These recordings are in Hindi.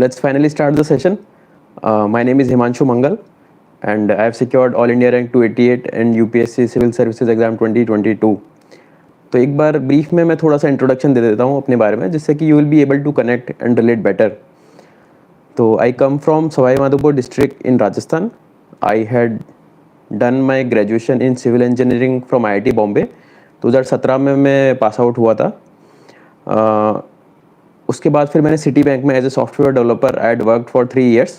Let's finally start the session. My name is Himanshu Mangal, and I have secured All India Rank 288 and UPSC Civil Services Exam 2022. तो एक बार ब्रीफ में मैं थोड़ा सा इंट्रोडक्शन दे देता हूँ अपने बारे में, जिससे कि you will be able to connect and relate better. तो I come from Sawai Madhopur district in Rajasthan. I had done my graduation in civil engineering from IIT Bombay. 2017 में मैं पास आउट हुआ था. उसके बाद फिर मैंने सिटी बैंक में as a software developer I had worked for 3 years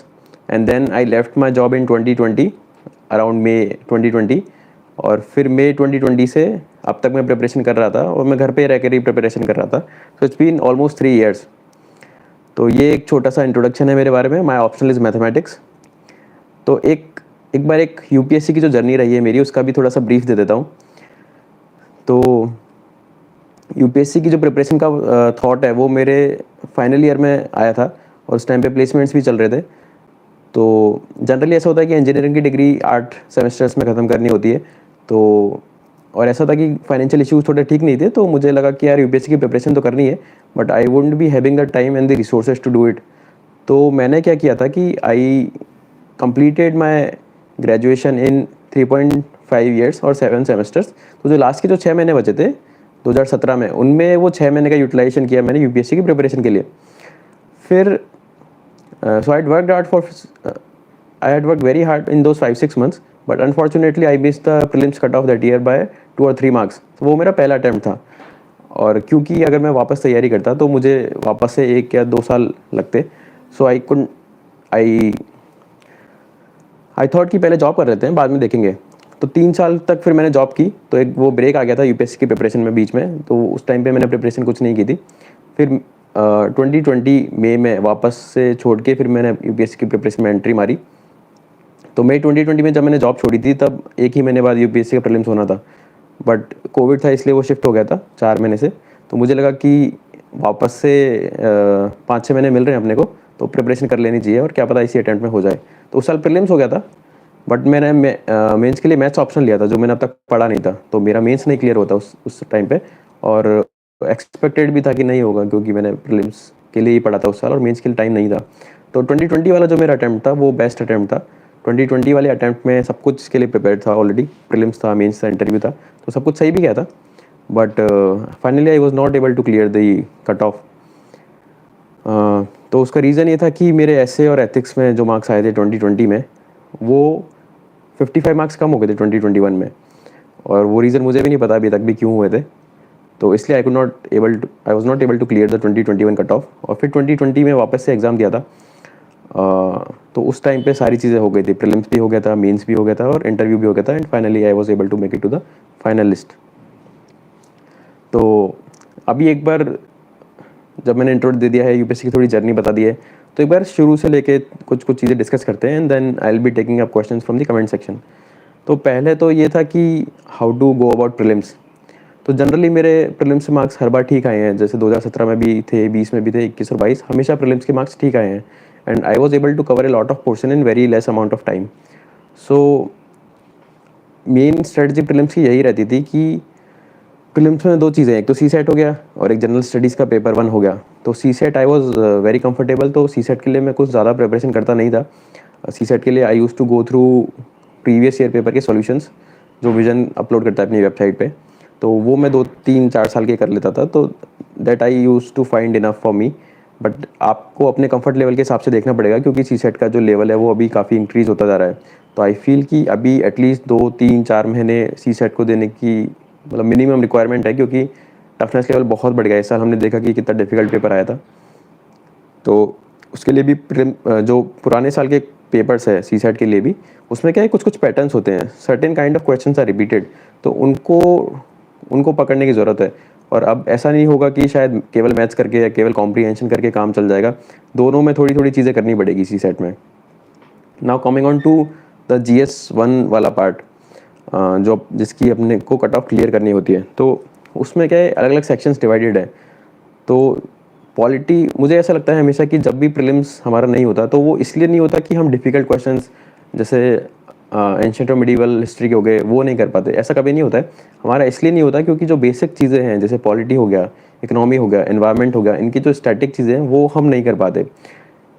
and then I left my job in 2020 around May 2020. और फिर मई 2020 से अब तक मैं प्रिपरेशन कर रहा था और मैं घर पे रह कर ही प्रिपरेशन कर रहा था. So it's been almost 3 years. तो ये एक छोटा सा इंट्रोडक्शन है मेरे बारे में. My optional is mathematics. तो एक बार एक UPSC की जो जर्नी रही है मेरी, उसका भी थोड़ा सा ब्रीफ दे देता हूँ. तो UPSC की जो प्रिपरेशन का थॉट है वो मेरे फाइनल ईयर में आया था और उस टाइम पे प्लेसमेंट्स भी चल रहे थे. तो जनरली ऐसा होता है कि इंजीनियरिंग की डिग्री 8 सेमेस्टर्स में ख़त्म करनी होती है. तो और ऐसा था कि फाइनेंशियल इश्यूज थोड़े ठीक नहीं थे, तो मुझे लगा कि यार UPSC की प्रिपरेशन तो करनी है, but I wouldn't be having the time and the resources to do it. तो मैंने क्या किया था कि I completed my graduation in 3.5 years और 7 semesters. तो जो लास्ट के जो 6 महीने बचे थे 2017 में, उनमें वो 6 महीने का यूटिलाइजेशन किया मैंने UPSC की प्रिपरेशन के लिए. फिर so I had work very hard in those 5-6 months, but unfortunately I miss the prelims cut off that year by 2 or 3 marks. तो वो मेरा पहला अटैम्प्ट था. और क्योंकि अगर मैं वापस तैयारी करता तो मुझे वापस से 1 या 2 साल लगते. सो आई थॉट कि पहले जॉब कर लेते हैं, बाद में देखेंगे. तो 3 साल तक फिर मैंने जॉब की. तो एक वो ब्रेक आ गया था UPSC की प्रिपरेशन में बीच में, तो उस टाइम पे मैंने प्रिपरेशन कुछ नहीं की थी. फिर 2020 मई में वापस से छोड़ के फिर मैंने UPSC की प्रिपरेशन में एंट्री मारी. तो मई 2020 में जब मैंने जॉब छोड़ी थी तब 1 ही महीने बाद UPSC का प्रीलिम्स होना था, बट कोविड था इसलिए वो शिफ्ट हो गया था 4 महीने से. तो मुझे लगा कि वापस से 5-6 महीने मिल रहे हैं अपने को, तो प्रिपरेशन कर लेनी चाहिए और क्या पता इसी अटेम्प्ट में हो जाए. तो उस साल प्रीलिम्स हो गया था, बट मैंने मेंस के लिए मैथ्स ऑप्शन लिया था जो मैंने अब तक पढ़ा नहीं था. तो मेरा मेंस नहीं क्लियर होता उस टाइम पे, और एक्सपेक्टेड भी था कि नहीं होगा क्योंकि मैंने प्रीलिम्स के लिए ही पढ़ा था उस साल और मेंस के लिए टाइम नहीं था. तो 2020 वाला जो मेरा अटैम्प्ट था वो बेस्ट अटैम्प्ट था. 2020 वाले अटैम्प्ट में सब कुछ इसके लिए प्रिपेयर था ऑलरेडी. प्रीलिम्स था, मेंस था, इंटरव्यू था, तो सब कुछ सही भी गया था. But finally I was not able to clear the cut off. तो उसका रीज़न ये था कि मेरे ऐसे और एथिक्स में जो मार्क्स आए थे 2020 में, वो 55 मार्क्स कम हो गए थे 2021 में. और वो रीज़न मुझे भी नहीं पता अभी तक भी क्यों हुए थे. तो इसलिए I was not able to clear the 2021 cut off. और फिर 2020 में वापस से एग्ज़ाम दिया था. तो उस टाइम पे सारी चीज़ें हो गई थी. प्रीलिम्स भी हो गया था, मेंस भी हो गया था और इंटरव्यू भी हो गया था. And finally I was able to make it to the final list. तो अभी एक बार जब मैंने इंट्रो दे दिया है, UPSC की थोड़ी जर्नी बता दी है, तो एक बार शुरू से लेके कुछ चीज़ें डिस्कस करते हैं and then I will be taking up questions from the comment section. तो पहले तो ये था कि how to go about prelims. तो जनरली मेरे प्रीलिम्स के मार्क्स हर बार ठीक आए हैं. जैसे 2017 में भी थे, 20 में भी थे, 21 और 22, हमेशा प्रीलिम्स के मार्क्स ठीक आए हैं. And I was able to cover a lot of portion in very less amount of time. So main strategy prelims की यही रहती थी कि प्रीलिम्स में 2 चीज़ें, एक तो CSET हो गया और एक जनरल स्टडीज़ का पेपर 1 हो गया. तो CSET I was very comfortable. तो CSET के लिए मैं कुछ ज़्यादा प्रिपरेशन करता नहीं था. CSET के लिए I use to go through previous year paper के सॉल्यूशंस जो विजन अपलोड करता है अपनी वेबसाइट पे. तो वो मैं 2-3-4 साल के कर लेता था. तो that I use to find enough for me. But आपको अपने कंफर्ट लेवल के हिसाब से देखना पड़ेगा क्योंकि CSET का जो लेवल है वो अभी काफ़ी इंक्रीज़ होता जा रहा है. तो आई फील कि अभी एटलीस्ट 2-3-4 महीने CSET को देने की मतलब मिनिमम रिक्वायरमेंट है, क्योंकि टफनेस लेवल बहुत बढ़ गया. इस साल हमने देखा कि कितना डिफिकल्ट पेपर आया था. तो उसके लिए भी जो पुराने साल के पेपर्स है CSET के लिए भी, उसमें क्या है कुछ पैटर्न्स होते हैं. Certain kind of questions are repeated. तो उनको पकड़ने की ज़रूरत है. और अब ऐसा नहीं होगा कि शायद केवल मैथ्स करके या केवल कॉम्प्रीहेंशन करके काम चल जाएगा. दोनों में थोड़ी थोड़ी चीज़ें करनी पड़ेगी CSET में. Now coming on to the GS1 वाला पार्ट, जो जिसकी अपने को कट ऑफ क्लियर करनी होती है. तो उसमें क्या है, अलग अलग सेक्शंस डिवाइडेड है. तो पॉलिटी, मुझे ऐसा लगता है हमेशा कि जब भी प्रीलिम्स हमारा नहीं होता तो वो इसलिए नहीं होता कि हम डिफ़िकल्ट क्वेश्चंस जैसे एंशिएंट और मिडीवल हिस्ट्री के हो गए वो नहीं कर पाते. ऐसा कभी नहीं होता है हमारा. इसलिए नहीं होता क्योंकि जो बेसिक चीज़ें हैं जैसे पॉलिटी हो गया, इकोनॉमी हो गया, एनवायरनमेंट हो गया, इनकी जो स्टैटिक चीज़ें हैं वो हम नहीं कर पाते.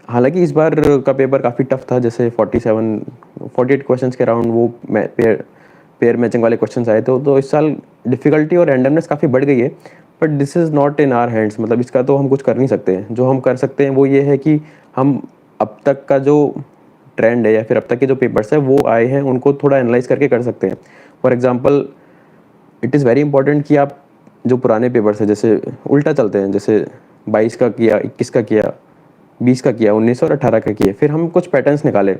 हालांकि इस बार का पेपर काफ़ी टफ था, जैसे 48 क्वेश्चंस के अराउंड वो पेयर मैचिंग वाले क्वेश्चंस आए थे। तो इस साल डिफ़िकल्टी और रैंडमनेस काफ़ी बढ़ गई है, but this is not in our hands. मतलब इसका तो हम कुछ कर नहीं सकते हैं। जो हम कर सकते हैं वो ये है कि हम अब तक का जो ट्रेंड है या फिर अब तक के जो पेपर्स हैं वो आए हैं उनको थोड़ा एनालाइज करके कर सकते हैं। For example, it is very important कि आप जो पुराने पेपर्स हैं, जैसे उल्टा चलते हैं, जैसे 22 का किया, 21 का किया, 20 का किया, 19 और 18 का किया, फिर हम कुछ पैटर्न्स निकाले।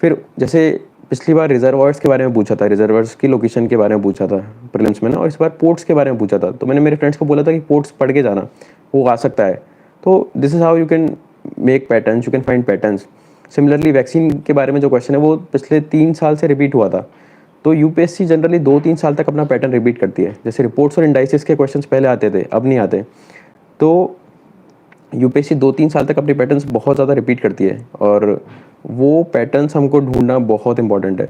फिर जैसे पिछली बार रिजर्वायर्स के बारे में पूछा था, रिजर्वायर्स की लोकेशन के बारे में पूछा था प्रीलिम्स में ना, और इस बार पोर्ट्स के बारे में पूछा था। तो मैंने मेरे फ्रेंड्स को बोला था कि पोर्ट्स पढ़ के जाना, वो आ सकता है। तो this is how you can make patterns, you can find patterns. Similarly vaccine के बारे में जो क्वेश्चन है वो पिछले 3 साल से रिपीट हुआ था। तो यूपीएससी जनरली 2-3 साल तक अपना पैटर्न रिपीट करती है। जैसे रिपोर्ट्स और इंडाइसिस के क्वेश्चंस पहले आते थे, अब नहीं आते। तो यूपीएससी 2-3 साल तक अपने पैटर्न्स बहुत ज़्यादा रिपीट करती है, और वो पैटर्न्स हमको ढूंढना बहुत इंपॉर्टेंट है।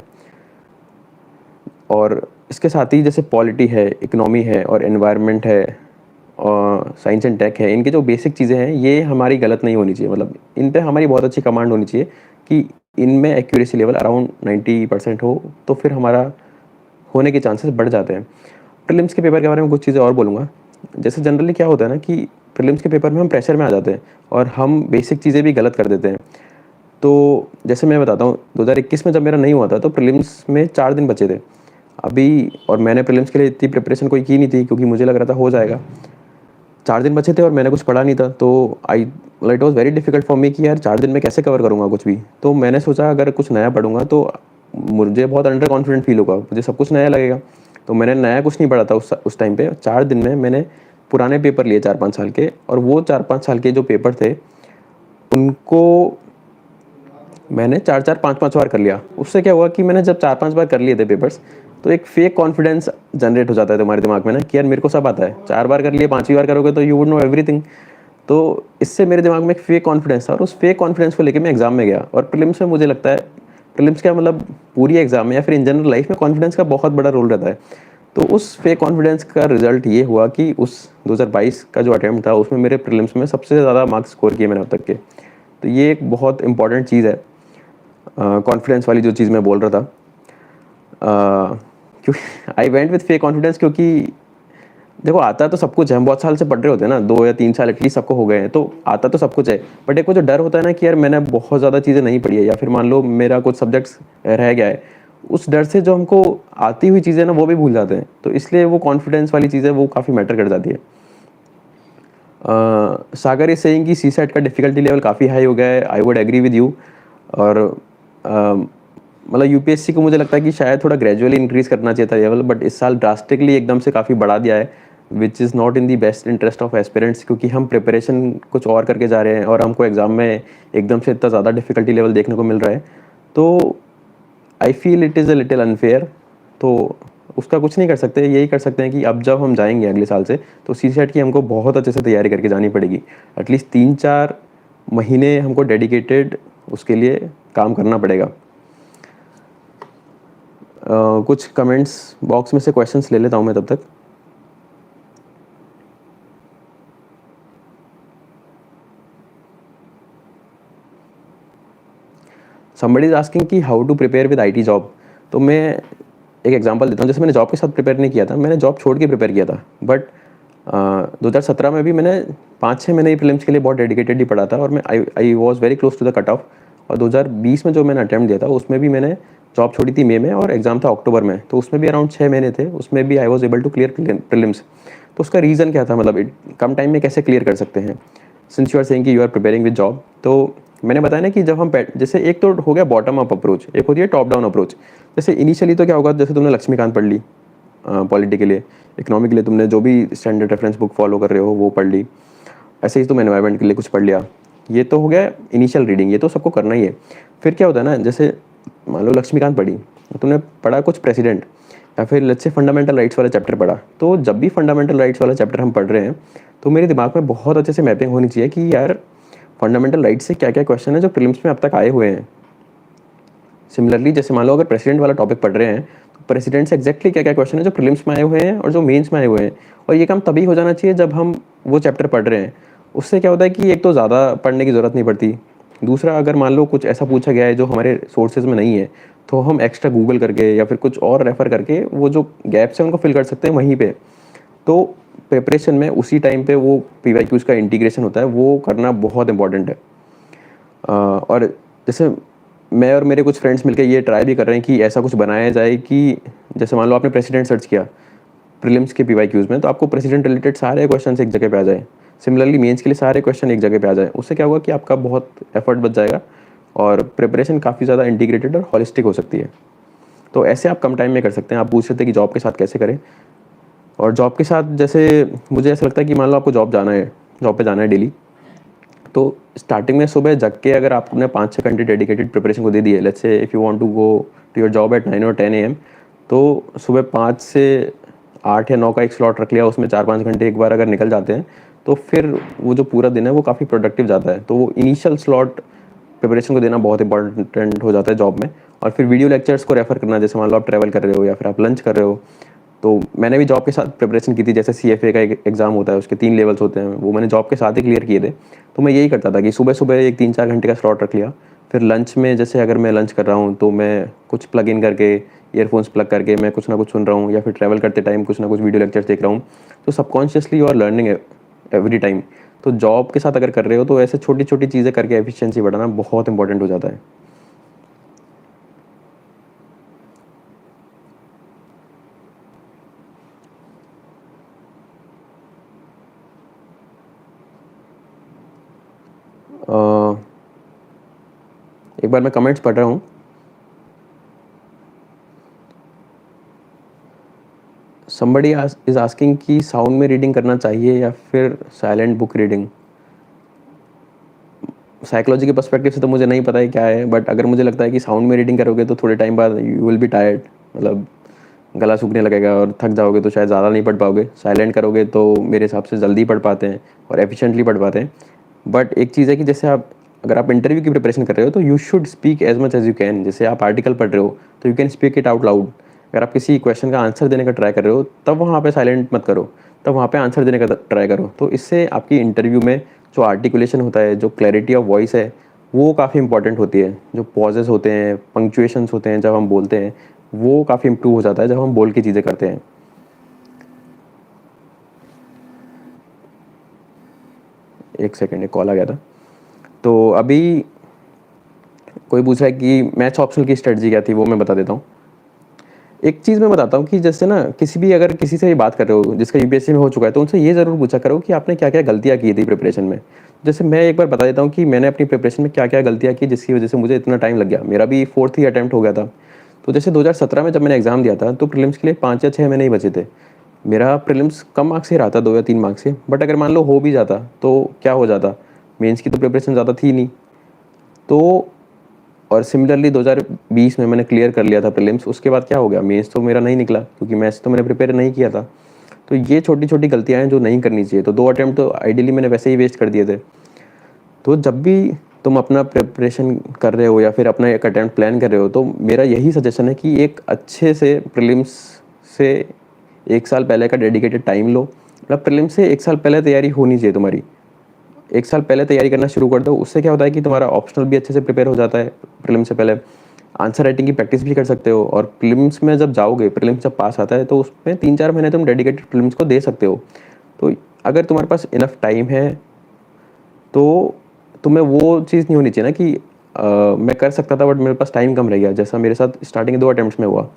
और इसके साथ ही जैसे पॉलिटी है, इकोनॉमी है और एनवायरनमेंट है और साइंस एंड टेक है, इनके जो बेसिक चीज़ें हैं ये हमारी गलत नहीं होनी चाहिए। मतलब इन पे हमारी बहुत अच्छी कमांड होनी चाहिए कि इनमें एक्यूरेसी लेवल अराउंड 90% हो, तो फिर हमारा होने के चांसेस बढ़ जाते हैं। प्रीलिम्स के पेपर के बारे में कुछ चीज़ें और बोलूँगा। जैसे जनरली क्या होता है ना कि प्रीलिम्स के पेपर में हम प्रेशर में आ जाते हैं और हम बेसिक चीज़ें भी गलत कर देते हैं। तो जैसे मैं बताता हूँ, 2021 में जब मेरा नहीं हुआ था तो प्रीलिम्स में 4 दिन बचे थे अभी, और मैंने प्रीलिम्स के लिए इतनी प्रिपरेशन कोई की नहीं थी क्योंकि मुझे लग रहा था हो जाएगा। 4 दिन बचे थे और मैंने कुछ पढ़ा नहीं था, तो it was very difficult for me कि यार 4 दिन में कैसे कवर करूँगा कुछ भी। तो मैंने सोचा अगर कुछ नया पढ़ूंगा तो मुझे बहुत अंडर कॉन्फिडेंट फील होगा, मुझे सब कुछ नया लगेगा। तो मैंने नया कुछ नहीं पढ़ा था उस टाइम पे। 4 दिन में मैंने पुराने पेपर लिए 4-5 साल के, और वो 4-5 साल के जो पेपर थे उनको मैंने 4-4 5-5 बार कर लिया। उससे क्या हुआ कि मैंने जब 4-5 बार कर लिए थे पेपर्स, तो एक फेक कॉन्फिडेंस जनरेट हो जाता है तुम्हारे दिमाग में ना कि यार मेरे को सब आता है। 4 बार कर लिए, 5वीं बार करोगे तो यू वुड नो एवरीथिंग। तो इससे मेरे दिमाग में एक फेक कॉन्फिडेंस था, और उस फेक कॉन्फिडेंस को लेकर मैं एग्जाम में गया। और प्रीलिम्स में मुझे लगता है, प्रीलिम्स क्या मतलब पूरी एग्जाम में या फिर इन जनरल लाइफ में कॉन्फिडेंस का बहुत बड़ा रोल रहता है। तो उस फेक कॉन्फिडेंस का रिजल्ट ये हुआ कि उस 2022 का जो अटैम्प्ट था उसमें मेरे प्रीलिम्स में सबसे ज़्यादा मार्क्स स्कोर किए मैंने अब तक के। तो ये एक बहुत इंपॉर्टेंट चीज़ है, कॉन्फिडेंस वाली जो चीज़ मैं बोल रहा था। क्योंकि I went with fake confidence, क्योंकि देखो आता तो सब कुछ है, हम बहुत साल से पढ़ रहे होते हैं ना, 2 या 3 साल एटलीस्ट सबको हो गए हैं, तो आता तो सब कुछ है। बट एक वो जो डर होता है ना कि यार मैंने बहुत ज़्यादा चीज़ें नहीं पढ़ी है, या फिर मान लो मेरा कुछ सब्जेक्ट्स रह गया है, उस डर से जो हमको आती हुई चीज़ें ना वो भी भूल जाते हैं। तो इसलिए वो कॉन्फिडेंस वाली चीज़ें वो काफ़ी मैटर कर जाती है। सागर इज सेइंग कि सी सेट का डिफिकल्टी लेवल काफ़ी हाई हो गया है। I would agree with you. और मतलब यूपीएससी को मुझे लगता है कि शायद थोड़ा ग्रेजुअली इंक्रीज करना चाहिए था लेवल, बट इस साल ड्रास्टिकली एकदम से काफ़ी बढ़ा दिया है, which is not in the best interest of aspirants, क्योंकि हम प्रिपरेशन कुछ और करके जा रहे हैं और हमको एग्जाम में एकदम से इतना ज़्यादा डिफिकल्टी लेवल देखने को मिल रहा है। तो I feel it is a little unfair. तो उसका कुछ नहीं कर सकते, यही कर सकते हैं कि अब जब हम जाएंगे अगले साल से, तो सी सेट की हमको बहुत अच्छे से तैयारी करके जानी पड़ेगी। एटलीस्ट 3-4 महीने हमको डेडिकेटेड उसके लिए काम करना पड़ेगा। कुछ कमेंट्स बॉक्स में से क्वेश्चंस ले लेता हूँ मैं तब तक। somebody is asking कि how to prepare with IT job. तो मैं एक एग्जांपल देता हूँ। जैसे मैंने जॉब के साथ प्रिपेयर नहीं किया था, मैंने जॉब छोड़ के प्रिपेयर किया था। बट 2017 में भी मैंने 5-6 महीने ही प्रीलिम्स के लिए बहुत डेडिकेटेडली पढ़ा था, और मैं I was very close to the cut off. और 2020 में जो मैंने अटैम्प्ट दिया था उसमें भी मैंने जॉब छोड़ी थी मई में, और एग्जाम था अक्टूबर में, तो उसमें भी अराउंड 6 महीने थे, उसमें भी I was able to clear prelims. तो उसका रीज़न क्या था, मतलब कम टाइम में कैसे क्लियर कर सकते हैं, सिंस यू आर सेइंग कि you are preparing with job. तो मैंने बताया ना कि जब हम जैसे एक तो हो गया बॉटम अप अप्रोच, एक होती है टॉप डाउन अप्रोच। जैसे इनिशियली तो क्या होगा, जैसे तुमने लक्ष्मीकांत पढ़ ली पॉलिटी के लिए, इकोनॉमी के लिए तुमने जो भी स्टैंडर्ड रेफरेंस बुक फॉलो कर रहे हो वो पढ़ ली, ऐसे ही तुम एनवायरनमेंट के लिए कुछ पढ़ लिया। ये तो हो गया इनिशियल रीडिंग, ये तो सबको करना ही है। फिर क्या होता है ना, जैसे मान लो लक्ष्मीकांत पढ़ी, तुमने पढ़ा कुछ प्रेसिडेंट, या फिर लेट्स से फंडामेंटल राइट्स वाला चैप्टर पढ़ा। तो जब भी फंडामेंटल राइट्स वाला चैप्टर हम पढ़ रहे हैं, तो मेरे दिमाग में बहुत अच्छे से मैपिंग होनी चाहिए कि यार फंडामेंटल राइट्स से क्या क्या क्वेश्चन है जो प्रीलिम्स में अब तक आए हुए हैं। सिमिलरली जैसे मान लो अगर प्रेसिडेंट वाला टॉपिक पढ़ रहे हैं, तो प्रेसिडेंट से एक्जैक्टली क्या क्या क्वेश्चन है जो प्रीलिम्स में आए हुए हैं और जो मेंस में आए हुए हैं। और ये काम तभी हो जाना चाहिए जब हम वो चैप्टर पढ़ रहे हैं। उससे क्या होता है कि एक तो ज़्यादा पढ़ने की ज़रूरत नहीं पड़ती, दूसरा, अगर मान लो कुछ ऐसा पूछा गया है जो हमारे सोर्सेज में नहीं है, तो हम एक्स्ट्रा गूगल करके या फिर कुछ और रेफ़र करके वो जो गैप्स हैं उनको फिल कर सकते हैं वहीं पे। तो प्रिपरेशन में उसी टाइम पे वो पीवाईक्यूज़ का इंटीग्रेशन होता है, वो करना बहुत इंपॉर्टेंट है। और जैसे मैं और मेरे कुछ फ्रेंड्स मिलके ये ट्राई भी कर रहे हैं कि ऐसा कुछ बनाया जाए कि जैसे मान लो आपने प्रेसिडेंट सर्च किया प्रीलिम्स के पीवाईक्यूज़ में, तो आपको प्रेसिडेंट रिलेटेड सारे क्वेश्चंस एक जगह पे आ जाए। सिमिलरली मेंस के लिए सारे क्वेश्चन एक जगह पे आ जाए। उससे क्या होगा कि आपका बहुत एफर्ट बच जाएगा और प्रिपरेशन काफ़ी ज़्यादा इंटीग्रेटेड और होलिस्टिक हो सकती है। तो ऐसे आप कम टाइम में कर सकते हैं। आप पूछ रहे थे कि जॉब के साथ कैसे करें, और जॉब के साथ जैसे मुझे ऐसा लगता है कि मान लो आपको जॉब पे जाना है डेली, तो स्टार्टिंग में सुबह जग के अगर आपने 5-6 घंटे डेडिकेटेड प्रिपरेशन को दे दिए, let's say if you want to go to your job at 9 और 10 AM, तो सुबह 5 से 8 या 9 का एक स्लॉट रख लिया, उसमें 4-5 घंटे एक बार अगर निकल जाते हैं, तो फिर वो जो पूरा दिन है वो काफ़ी प्रोडक्टिव जाता है। तो वो इनिशियल स्लॉट प्रिपरेशन को देना बहुत इंपॉर्टेंट हो जाता है जॉब में। और फिर वीडियो लेक्चर्स को रेफ़र करना, जैसे मान लो आप ट्रैवल कर रहे हो या फिर आप लंच कर रहे हो। तो मैंने भी जॉब के साथ प्रिपरेशन की थी, जैसे CFA का एक एग्ज़ाम होता है, उसके 3 लेवल्स होते हैं, वो मैंने जॉब के साथ ही क्लियर किए थे। तो मैं यही करता था कि सुबह-सुबह एक 3-4 घंटे का स्लॉट रख लिया। फिर लंच में जैसे अगर मैं लंच कर रहा हूँ, तो मैं कुछ प्लग इन करके, ईयरफ़ोन्स प्लग करके मैं कुछ ना कुछ सुन रहा हूँ, या फिर ट्रैवल करते टाइम कुछ ना कुछ वीडियो लेक्चर्स देख रहा हूँ। तो subconsciously you are learning every time. तो जॉब के साथ अगर कर रहे हो, तो ऐसे छोटी-छोटी चीज़ें करके एफिशिएंसी बढ़ाना बहुत इंपॉर्टेंट हो जाता है। अ, एक बार मैं कमेंट्स पढ़ रहा हूँ। समबडी इज आस्किंग कि साउंड में रीडिंग करना चाहिए या फिर साइलेंट बुक रीडिंग। साइकोलॉजी के पर्सपेक्टिव से तो मुझे नहीं पता है क्या है, बट अगर मुझे लगता है कि साउंड में रीडिंग करोगे तो थोड़े टाइम बाद यू विल बी टायर्ड, मतलब गला सूखने लगेगा और थक जाओगे, तो शायद ज़्यादा नहीं पढ़ पाओगे। साइलेंट करोगे तो मेरे हिसाब से जल्दी पढ़ पाते हैं और एफिशिएंटली पढ़ पाते हैं। बट एक चीज़ है कि जैसे आप, अगर आप इंटरव्यू की प्रिपरेशन कर रहे हो, तो you should speak as much as you can. जैसे आप आर्टिकल पढ़ रहे हो, तो you can speak it out loud. अगर आप किसी क्वेश्चन का आंसर देने का ट्राई कर रहे हो, तब वहाँ पे साइलेंट मत करो, तब वहाँ पे आंसर देने का ट्राई करो। तो इससे आपकी इंटरव्यू में जो आर्टिकुलेशन होता है, जो क्लैरिटी ऑफ वॉइस है, वो काफ़ी इंपॉर्टेंट होती है। जो पॉजेज़ होते हैं, पंक्चुएशंस होते हैं जब हम बोलते हैं, वो काफ़ी इम्प्रूव हो जाता है जब हम बोल के चीज़ें करते हैं। एक सेकंड, एक कॉल आ गया था। तो अभी कोई पूछ रहा है कि मैथ्स ऑप्शनल की स्ट्रेटजी क्या थी, वो मैं बता देता हूँ। एक चीज़ मैं बताता हूँ कि जैसे ना, किसी भी अगर किसी से भी बात कर रहे हो जिसका यूपीएससी में हो चुका है, तो उनसे ये ज़रूर पूछा करो कि आपने क्या-क्या गलतियाँ की थी प्रिपरेशन में। जैसे मैं एक बार बता देता हूँ कि मैंने अपनी प्रिपरेशन में क्या-क्या गलतियाँ की जिसकी वज़ह से मुझे इतना टाइम लग गया। मेरा भी 4th ही अटेम्प्ट हो गया था। तो जैसे 2017 में जब मैंने एग्ज़ाम दिया था, तो प्रीलिम्स के लिए 5 या 6 महीने ही बचे थे। मेरा प्रीलिम्स कम मार्क्स से रहा था, 2 या 3 मार्क्स से, बट अगर मान लो हो भी जाता तो क्या हो जाता? मेंस की तो प्रिपरेशन ज़्यादा थी नहीं। तो और सिमिलरली 2020 में मैंने क्लियर कर लिया था प्रीलिम्स, उसके बाद क्या हो गया, मेंस तो मेरा नहीं निकला क्योंकि मैथ्स तो मैंने प्रिपेयर नहीं किया था। तो ये छोटी-छोटी गलतियाँ हैं जो नहीं करनी चाहिए। तो 2 अटेम्प्ट तो आइडियली मैंने वैसे ही वेस्ट कर दिए थे। तो जब भी तुम अपना प्रिपरेशन कर रहे हो या फिर अपना एक अटेम्प्ट प्लान कर रहे हो, तो मेरा यही सजेशन है कि एक अच्छे से प्रीलिम्स से 1 साल पहले का डेडिकेटेड टाइम लो। मतलब प्रीलिम्स से 1 साल पहले तैयारी होनी चाहिए तुम्हारी। 1 साल पहले तैयारी करना शुरू कर दो, उससे क्या होता है कि तुम्हारा ऑप्शनल भी अच्छे से प्रिपेयर हो जाता है प्रीलिम्स से पहले। आंसर राइटिंग की प्रैक्टिस भी कर सकते हो, और प्रीलिम्स में जब जाओगे, प्रीलिम्स जब पास आता है, तो उसमें 3-4 महीने तुम डेडिकेटेड प्रीलिम्स को दे सकते हो। तो अगर तुम्हारे पास इनफ टाइम है, तो तुम्हें वो चीज़ नहीं होनी चाहिए ना कि मैं कर सकता था बट मेरे पास टाइम कम रह गया, जैसा मेरे साथ स्टार्टिंग के 2 अटेम्प्ट्स में हुआ।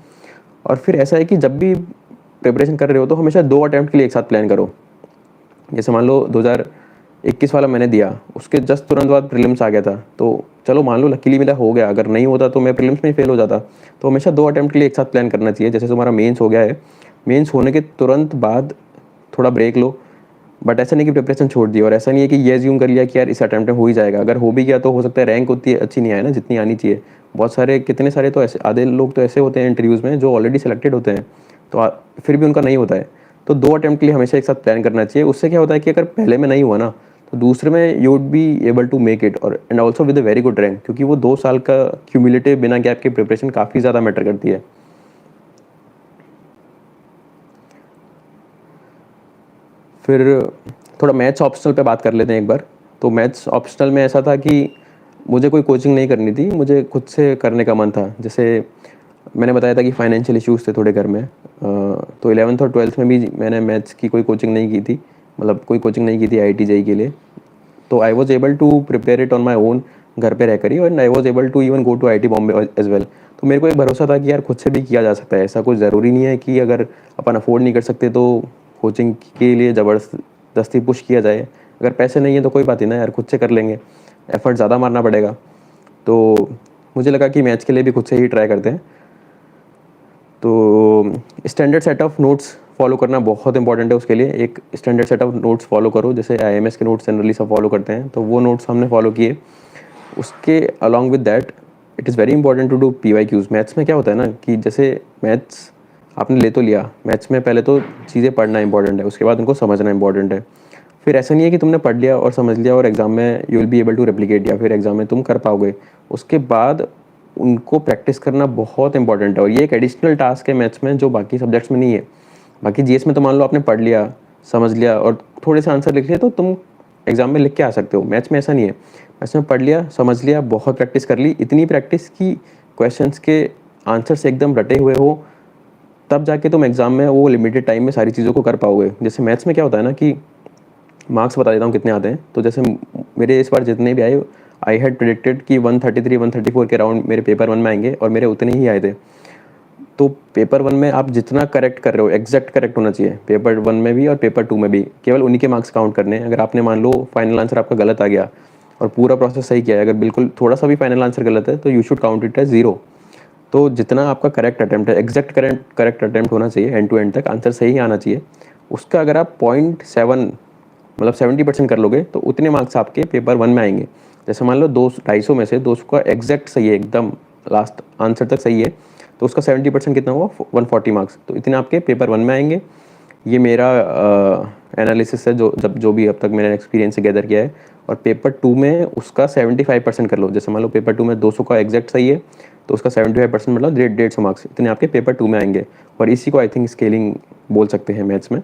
और फिर ऐसा है कि जब भी प्रिपरेशन कर रहे हो, तो हमेशा 2 अटेम्प्ट के लिए एक साथ प्लान करो। जैसे मान लो 2021 वाला मैंने दिया, उसके जस्ट तुरंत बाद प्रीलिम्स आ गया था, तो चलो मान लो लकीली मेरा हो गया, अगर नहीं होता तो मैं प्रीलिम्स में ही फेल हो जाता। तो हमेशा 2 अटेम्प्ट के लिए एक साथ प्लान करना चाहिए। जैसे तुम्हारा मेंस हो गया है, मेंस होने के तुरंत बाद थोड़ा ब्रेक लो, बट ऐसा नहीं कि प्रिपरेशन छोड़ दी, और ऐसा नहीं है कि ये अज्यूम कर लिया कि यार इस अटेम्प्ट में हो ही जाएगा। अगर हो भी गया तो हो सकता है रैंक उतनी अच्छी नहीं आए ना जितनी आनी चाहिए। बहुत सारे, कितने सारे तो ऐसे, आधे लोग तो ऐसे होते हैं इंटरव्यूज़ में जो ऑलरेडी सेलेक्टेड होते हैं, तो फिर भी उनका नहीं होता है। तो 2 अटेम्प्ट के लिए हमेशा एक साथ प्लान करना चाहिए। उससे क्या होता है कि अगर पहले में नहीं हुआ ना, तो दूसरे में you would be able to make it, और and also with a very good rank, क्योंकि वो 2 साल का क्यूमुलेटिव बिना गैप के प्रिपरेशन काफ़ी ज़्यादा मैटर करती है। फिर थोड़ा मैथ्स ऑप्शनल पे बात कर लेते हैं एक बार। तो मैथ्स ऑप्शनल में ऐसा था कि मुझे कोई कोचिंग नहीं करनी थी, मुझे खुद से करने का मन था। जैसे मैंने बताया था कि फाइनेंशियल इश्यूज़ थे थोड़े घर में, तो 11th और 12th में भी मैंने मैथ्स की कोई कोचिंग नहीं की थी, मतलब कोई कोचिंग नहीं की थी IIT JEE के लिए। तो I was able to prepare it on my own, घर पे रहकर ही, और I was able to even go to IIT Bombay as well. तो मेरे को एक भरोसा था कि यार खुद से भी किया जा सकता है, ऐसा कुछ ज़रूरी नहीं है कि अगर अपन अफोर्ड नहीं कर सकते तो कोचिंग के लिए ज़बरदस्ती पुश किया जाए। अगर पैसे नहीं है तो कोई बात नहीं ना यार, खुद से कर लेंगे, एफर्ट ज़्यादा मारना पड़ेगा। तो मुझे लगा कि मैथ्स के लिए भी खुद से ही ट्राई करते हैं। तो standard set of notes follow करना बहुत इंपॉर्टेंट है उसके लिए। एक standard set of notes follow करो, जैसे IIMS के नोट्स जनरली सब फॉलो करते हैं, तो वो नोट्स हमने फॉलो किए। उसके along with that it is very important to do PYQs। Maths में क्या होता है ना कि जैसे मैथ्स आपने ले तो लिया, मैथ्स में पहले तो चीज़ें पढ़ना इंपॉर्टेंट है, उसके बाद उनको समझना इंपॉर्टेंट है। फिर ऐसा नहीं है कि तुमने पढ़ लिया और समझ लिया और एग्ज़ाम में you will be able to replicate, या फिर एग्ज़ाम में तुम कर पाओगे। उसके बाद उनको प्रैक्टिस करना बहुत इंपॉर्टेंट है, और ये एक एडिशनल टास्क है मैथ्स में जो बाकी सब्जेक्ट्स में नहीं है। बाकी GS में तो मान लो आपने पढ़ लिया, समझ लिया और थोड़े से आंसर लिख लिए तो तुम एग्जाम में लिख के आ सकते हो। मैथ्स में ऐसा नहीं है, मैथ्स में पढ़ लिया, समझ लिया, बहुत प्रैक्टिस कर ली, इतनी प्रैक्टिस की क्वेश्चंस के आंसर से एकदम रटे हुए हो, तब जाके तुम एग्जाम में वो लिमिटेड टाइम में सारी चीज़ों को कर पाओगे। जैसे मैथ्स में क्या होता है ना कि मार्क्स बता देता हूँ कितने आते हैं। तो जैसे मेरे इस बार जितने भी आए, आई हैड प्रिडिक्टेड कि 133 134 के अराउंड मेरे पेपर 1 में आएंगे, और मेरे उतने ही आए थे। तो पेपर 1 में आप जितना करेक्ट कर रहे हो, एग्जैक्ट करेक्ट होना चाहिए, पेपर 1 में भी और पेपर 2 में भी, केवल उन्हीं के मार्क्स काउंट करने हैं। अगर आपने मान लो फाइनल आंसर आपका गलत आ गया और पूरा प्रोसेस सही किया है, अगर बिल्कुल थोड़ा सा भी फाइनल आंसर गलत है तो you should count it as 0। तो जितना आपका करेक्ट अटैम्प्ट है, एग्जैक्ट करेक्ट अटैम्प्ट होना चाहिए, एंड टू एंड तक आंसर सही आना चाहिए। उसका अगर आप 0.7 मतलब 70% कर लोगे तो उतने मार्क्स आपके पेपर 1 में आएंगे। जैसे मान लो 200 में से 200 का एग्जैक्ट सही है, एकदम लास्ट आंसर तक सही है, तो उसका 70% कितना हुआ, 140 मार्क्स। तो इतने आपके पेपर 1 में आएंगे। ये मेरा एनालिसिस है, जो भी अब तक मैंने एक्सपीरियंस से गैदर किया है। और पेपर 2 में उसका 75% कर लो। जैसे मान लो पेपर 2 में 200 का एग्जैक्ट सही है, तो उसका 75% मतलब 150 मार्क्स, इतने आपके पेपर 2 में आएंगे। और इसी को आई थिंक स्केलिंग बोल सकते हैं मैथ्स में।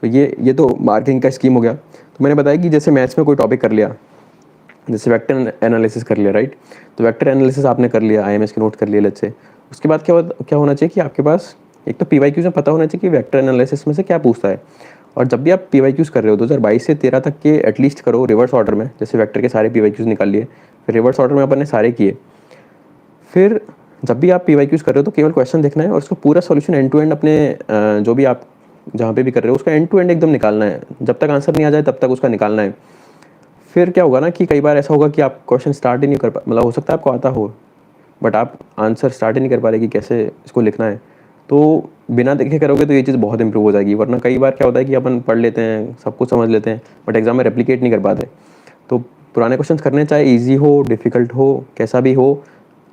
तो ये तो मार्किंग का स्कीम हो गया। तो मैंने बताया कि जैसे मैथ्स में कोई टॉपिक कर लिया, जैसे वेक्टर एनालिसिस कर लिया, राइट। तो वेक्टर एनालिसिस आपने कर लिया, IMS के नोट कर लिए, लेट्स से। उसके बाद क्या होना चाहिए कि आपके पास एक तो PYQs में पता होना चाहिए कि वेक्टर एनालिसिस में से क्या पूछता है। और जब भी आप PYQs कर रहे हो 2022 से 13 तक के एटलीस्ट करो रिवर्स ऑर्डर में। जैसे वेक्टर के सारे PYQs निकाल लिए, फिर रिवर्स ऑर्डर में अपन ने सारे किए। फिर जब भी आप PYQs कर रहे हो तो केवल क्वेश्चन देखना है और उसका पूरा सॉल्यूशन एंड टू एंड अपने जो भी आप जहाँ पे भी कर रहे हो उसका एंड टू एंड एकदम निकालना है। जब तक आंसर नहीं आ जाए तब तक उसका निकालना है। फिर क्या होगा ना कि कई बार ऐसा होगा कि आप क्वेश्चन स्टार्ट ही नहीं कर पा, मतलब हो सकता है आपको आता हो बट आप आंसर स्टार्ट ही नहीं कर पा रहे कि कैसे इसको लिखना है। तो बिना देखे करोगे तो ये चीज़ बहुत इंप्रूव हो जाएगी। वरना कई बार क्या होता है कि अपन पढ़ लेते हैं, सब कुछ समझ लेते हैं, बट एग्जाम में रेप्लिकेट नहीं कर पाते। तो पुराने क्वेश्चन करने, चाहे ईजी हो, डिफ़िकल्ट हो, कैसा भी हो,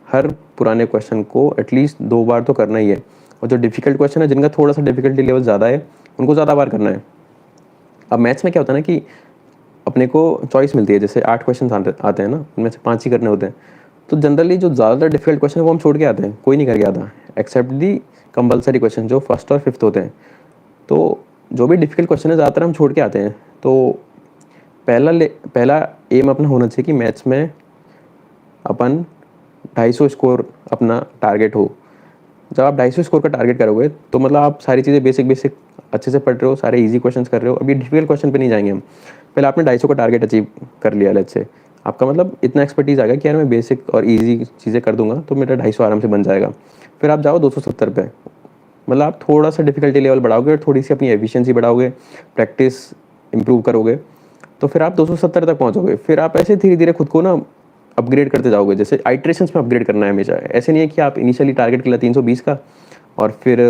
हर पुराने क्वेश्चन को एटलीस्ट 2 बार तो करना ही है। और जो डिफ़िकल्ट क्वेश्चन है, जिनका थोड़ा सा डिफ़िकल्टी लेवल ज़्यादा है, उनको ज़्यादा बार करना है। अब मैथ्स में क्या होता है ना कि अपने को चॉइस मिलती है। जैसे 8 क्वेश्चन आते हैं ना, उनमें से 5 ही करने होते हैं। तो जनरली जो ज़्यादातर डिफिकल्ट क्वेश्चन है वो हम छोड़ के आते हैं, कोई नहीं करके आता, एक्सेप्ट दी कंपलसरी क्वेश्चन जो फर्स्ट और फिफ्थ होते हैं। तो जो भी डिफिकल्ट क्वेश्चन है ज़्यादातर हम छोड़ के आते हैं। तो पहला एम अपना होना चाहिए कि मैथ्स में अपन 250 स्कोर अपना टारगेट हो। जब आप 250 स्कोर का टारगेट करोगे तो मतलब आप सारी चीज़ें बेसिक अच्छे से पढ़ रहे हो, सारे इजी क्वेश्चंस कर रहे हो। अभी डिफिकल्ट क्वेश्चन पे नहीं जाएंगे हम। पहले आपने 250 का टारगेट अचीव कर लिया, लेट्स से आपका मतलब इतना एक्सपर्टीज आ गया कि यार मैं बेसिक और इजी चीज़ें कर दूंगा तो मेरा 250 आराम से बन जाएगा। फिर आप जाओ 270 पे, मतलब आप थोड़ा सा डिफिकल्टी लेवल बढ़ाओगे और थोड़ी सी अपनी एफिशिएंसी बढ़ाओगे, प्रैक्टिस इंप्रूव करोगे, तो फिर आप 270 तक पहुंचोगे। फिर आप ऐसे धीरे धीरे खुद को ना अपग्रेड करते जाओगे। जैसे आइट्रेशंस में अपग्रेड करना है हमेशा। ऐसे नहीं है कि आप इनिशियली टारगेट के लिए 320 का और फिर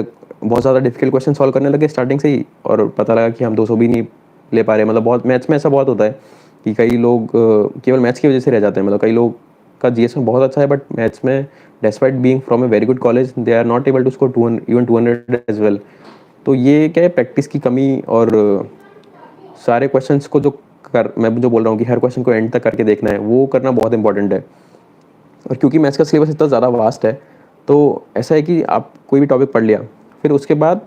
बहुत ज़्यादा डिफिकल्ट क्वेश्चन सॉल्व करने लगे स्टार्टिंग से ही और पता लगा कि हम 200 भी नहीं ले पा रहे। मतलब बहुत मैथ्स में ऐसा बहुत होता है कि कई लोग केवल मैथ्स की वजह से रह जाते हैं। मतलब कई लोग का GS में बहुत अच्छा है बट मैथ्स में despite being from a very good college they are not able to score 200 as well. तो ये क्या है, प्रैक्टिस की कमी। और सारे क्वेश्चंस को मैं जो बोल रहा हूँ कि हर क्वेश्चन को एंड तक करके देखना है, वो करना बहुत इंपॉर्टेंट है। और क्योंकि मैथ्स का सिलेबस इतना ज़्यादा वास्ट है तो ऐसा है कि आप कोई भी टॉपिक पढ़ लिया, फिर उसके बाद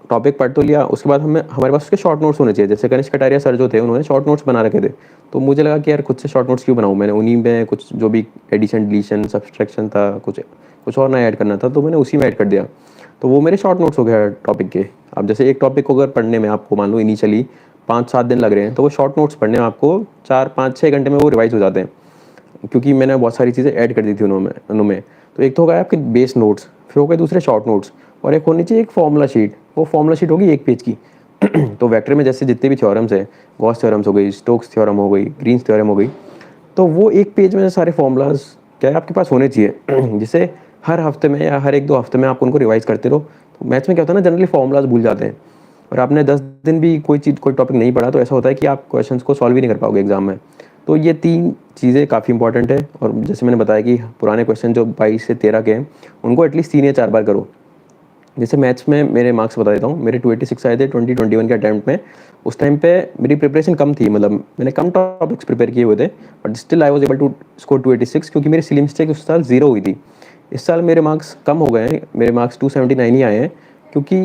टॉपिक पढ़ तो लिया, उसके बाद हमें हमारे पास उसके शॉर्ट नोट्स होने चाहिए। जैसे कनिष्क कटारिया सर जो थे उन्होंने शॉर्ट नोट्स बना रखे थे, तो मुझे लगा कि यार खुद से शॉर्ट नोट्स क्यों बनाऊँ, मैंने उन्हीं में कुछ जो भी एडिशन डिलीशन सब्सट्रैक्शन था, कुछ कुछ और नया ऐड करना था, तो मैंने उसी में ऐड कर दिया। तो वो मेरे शॉर्ट नोट्स हो गया टॉपिक के। अब जैसे एक टॉपिक को अगर पढ़ने में आपको मान लो इनिशियली 5-7 दिन लग रहे हैं, तो वो शॉर्ट नोट्स पढ़ने में आपको 4-5-6 घंटे में वो रिवाइज हो जाते हैं, क्योंकि मैंने बहुत सारी चीज़ें ऐड कर दी थी उनमें। तो एक तो हो गया आपके बेस नोट्स, फिर हो गए दूसरे शॉर्ट नोट्स, और एक होनी चाहिए एक फॉर्मूला शीट। वो फॉर्मूला शीट होगी 1 पेज की। तो वेक्टर में जैसे जितने भी थ्योरम्स हैं, गॉस थ्योरम्स हो गई, स्टोक्स थ्योरम हो गई, ग्रीन्स थ्योरम हो गई, तो वो 1 पेज में सारे फॉर्मूलाज क्या है आपके पास होने चाहिए, जिसे हर हफ्ते में या हर 1-2 हफ्ते में आप उनको रिवाइज करते रहो। तो मैथ्स में क्या होता है ना, जनरली फॉर्मूलाज भूल जाते हैं, और आपने 10 दिन भी कोई टॉपिक नहीं पढ़ा, तो ऐसा होता है कि आप क्वेश्चंस को सॉल्व ही नहीं कर पाओगे एग्जाम में। तो ये 3 चीज़ें काफ़ी इंपॉर्टेंट है। और जैसे मैंने बताया कि पुराने क्वेश्चन जो 22 से 13 के हैं, उनको एटलीस्ट 3 या 4 बार करो। जैसे मैथ्स में मेरे मार्क्स बता देता हूँ, मेरे 286 आए थे 2021 के अटैम्प्ट में। उस टाइम पे मेरी प्रिपरेशन कम थी, मतलब मैंने कम टॉपिक्स प्रिपेयर किए हुए थे, but still I was able to score 286, क्योंकि मेरी सिली मिस्टेक उस साल 0 हुई थी। इस साल मेरे मार्क्स कम हो गए हैं, मेरे मार्क्स 279 ही आए हैं, क्योंकि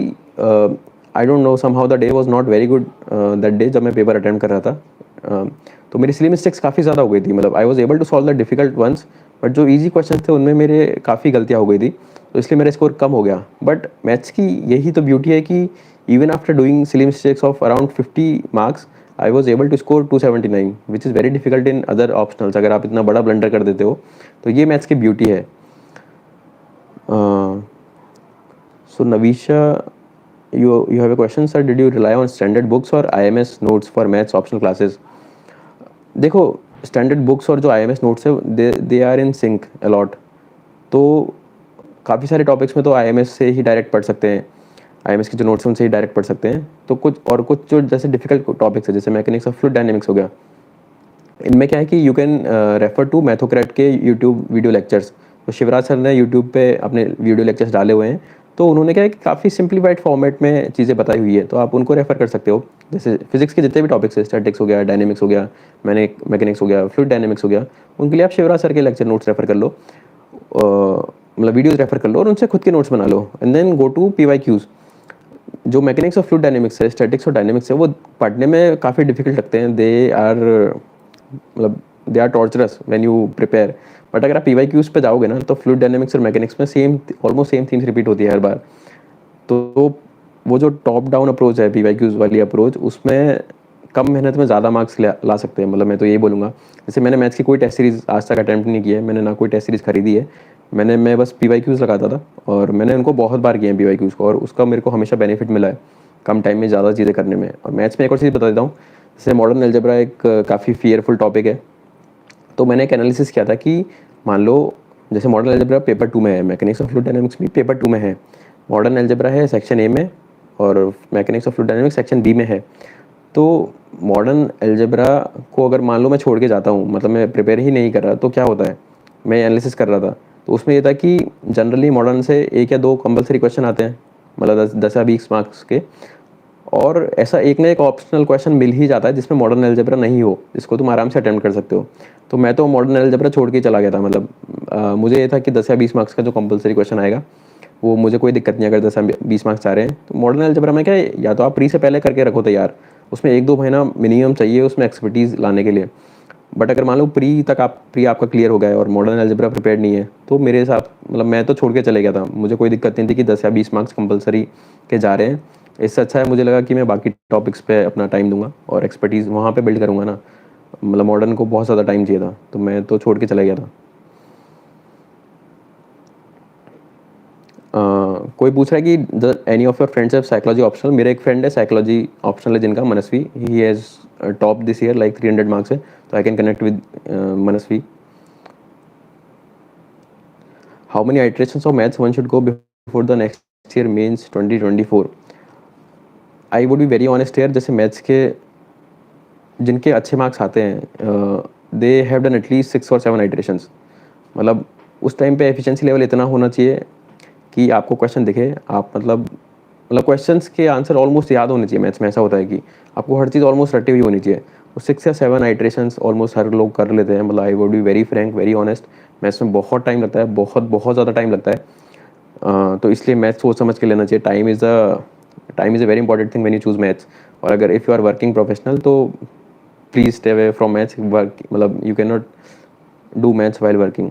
I don't know somehow the day was not very good that day जब मैं पेपर अटेम्प्ट कर रहा था। तो मेरी सिली मिस्टेक्स काफ़ी ज़्यादा हो गई थी, मतलब I was able to solve the difficult ones, but जो ईजी क्वेश्चन थे उनमें मेरे काफ़ी गलतियाँ हो गई थी, तो इसलिए मेरा स्कोर कम हो गया। बट मैथ्स की यही तो ब्यूटी है कि even after doing silly mistakes of around 50 marks, I was able to score 279, which is very difficult in other optionals. अगर आप इतना बड़ा ब्लंडर कर देते हो, तो ये मैथ्स की ब्यूटी है। सो नवीशा, you have a question, sir, did you rely on standard books or IMS notes for maths optional classes? देखो, स्टैंडर्ड बुक्स और जो IMS नोट्स है, they are in sync a lot. तो काफ़ी सारे टॉपिक्स में तो IMS से ही डायरेक्ट पढ़ सकते हैं, IMS के जो नोट्स हैं उनसे ही डायरेक्ट पढ़ सकते हैं। तो कुछ जो जैसे डिफिकल्ट टॉपिक्स है, जैसे मैकेनिक्स ऑफ फ्लूइड डायनेमिक्स हो गया, इनमें क्या है कि यू कैन रेफर टू मैथोक्रेट के यूट्यूब वीडियो लेक्चर्स। तो शिवराज सर ने यूट्यूब पे अपने वीडियो लेक्चर्स डाले हुए हैं, तो उन्होंने क्या है कि काफ़ी सिंप्लीफाइड फॉर्मेट में चीज़ें बताई हुई है, तो आप उनको रेफर कर सकते हो। जैसे फिजिक्स के जितने भी टॉपिक्स है, स्टैटिक्स हो गया, डायनेमिक्स हो गया, मैकेनिक्स हो गया, फ्लूइड डायनेमिक्स हो गया, उनके लिए आप शिवराज सर के लेक्चर नोट्स रेफर कर लो, मतलब वीडियोज़ रेफर कर लो और उनसे खुद के नोट्स बना लो, and then go to PYQs। जो मैकेनिक्स ऑफ फ्लूइड डायनेमिक्स है, स्टैटिक्स और डायनेमिक्स है, वो पढ़ने में काफ़ी डिफिकल्ट लगते हैं, they are torturous when you prepare. But अगर आप PYQs पे जाओगे ना, तो फ्लूइड डायनेमिक्स और मैकेनिक्स में ऑलमोस्ट सेम थिंग्स रिपीट होती है हर बार। तो वो जो टॉप डाउन अप्रोच है, PYQs वाली अप्रोच, उसमें कम मेहनत में ज़्यादा मार्क्स ला सकते हैं, मतलब मैं तो यही बोलूँगा। जैसे मैंने मैथ्स की कोई टेस्ट सीरीज़ आज तक अटैम्प्ट नहीं की है, मैंने ना कोई टेस्ट सीरीज़ खरीदी है, मैं बस PYQs लगाता था, और मैंने उनको बहुत बार किए हैं PYQs को, और उसका मेरे को हमेशा बेनिफिट मिला है कम टाइम में ज़्यादा चीज़ें करने में। और मैथ्स में एक और चीज़ बता देता हूँ, जैसे मॉडर्न अलजेब्रा एक काफ़ी फियरफुल टॉपिक है। तो मैंने एक एनालिसिस किया था कि मान लो जैसे मॉडर्न अलजेब्रा पेपर 2 में है, मैकेनिक्स ऑफ फ्लूइड डायनेमिक्स भी पेपर 2 में है, मॉडर्न अलजेब्रा है सेक्शन A में, और mechanics of fluid dynamics section B में है। तो मॉडर्न अलजेब्रा को अगर मान लो मैं छोड़ के जाता हूँ, मतलब मैं प्रिपेयर ही नहीं कर रहा, तो क्या होता है, मैं एनालिसिस कर रहा था, तो उसमें ये था कि जनरली मॉडर्न से 1 या 2 कंपलसरी क्वेश्चन आते हैं, मतलब 10 या 20 मार्क्स के, और ऐसा एक ना एक ऑप्शनल क्वेश्चन मिल ही जाता है जिसमें मॉडर्न अलजेब्रा नहीं हो, जिसको तुम आराम से अटेम्प्ट कर सकते हो। तो मैं तो मॉडर्न अलजेब्रा छोड़ के चला गया था, मतलब मुझे ये था कि 10 या 20 मार्क्स का जो कंपलसरी क्वेश्चन आएगा, वो मुझे कोई दिक्कत नहीं, अगर 10 या 20 मार्क्स आ रहे हैं। तो मॉडर्न अलजेब्रा में क्या है, या तो आप प्री से पहले करके रखो तैयार, उसमें 1-2 महीना मिनिमम चाहिए उसमें एक्सपर्टीज़ लाने के लिए। बट अगर मान लो प्री आपका क्लियर हो गया है और मॉडर्न अलजेब्रा प्रिपेयर्ड नहीं है, तो मेरे हिसाब, मतलब मैं तो छोड़ के चले गया था, मुझे कोई दिक्कत नहीं थी कि 10 या 20 मार्क्स कंपलसरी के जा रहे हैं। इससे अच्छा है, मुझे लगा कि मैं बाकी टॉपिक्स पे अपना टाइम दूंगा और एक्सपर्टीज़ वहाँ पे बिल्ड करूँगा ना, मतलब मॉडर्न को बहुत ज़्यादा टाइम चाहिए था, तो मैं तो छोड़ के चला गया था। कोई पूछ रहा है कि any of your friends have psychology optional. मेरा एक फ्रेंड है साइकोलॉजी ऑप्शनल है जिनका, Manasvi, he has top this year like 300 marks है, तो I can connect with Manasvi. How many iterations of maths one should go before the next year mains 2024? I would be very honest year, जैसे मैथ्स के जिनके अच्छे मार्क्स आते हैं, दे हैव डन एटलीस्ट 6 और 7 आइटरेशंस। मतलब उस टाइम पे एफिशिएंसी लेवल इतना होना चाहिए कि आपको क्वेश्चन दिखे, आप मतलब क्वेश्चंस के आंसर ऑलमोस्ट याद होने चाहिए। मैथ्स में ऐसा होता है कि आपको हर चीज़ ऑलमोस्ट रटी हुई होनी चाहिए। तो 6 या 7 आइटरेशंस ऑलमोस्ट हर लोग कर लेते हैं। मतलब आई would be very Frank, very honest, maths में बहुत टाइम लगता है, बहुत बहुत ज़्यादा टाइम लगता है। तो इसलिए मैथ्स सोच समझ के लेना चाहिए। Time is the time is a very important thing when you choose maths. और अगर if you are working professional तो please stay away from maths. Work मतलब you can not do maths while working.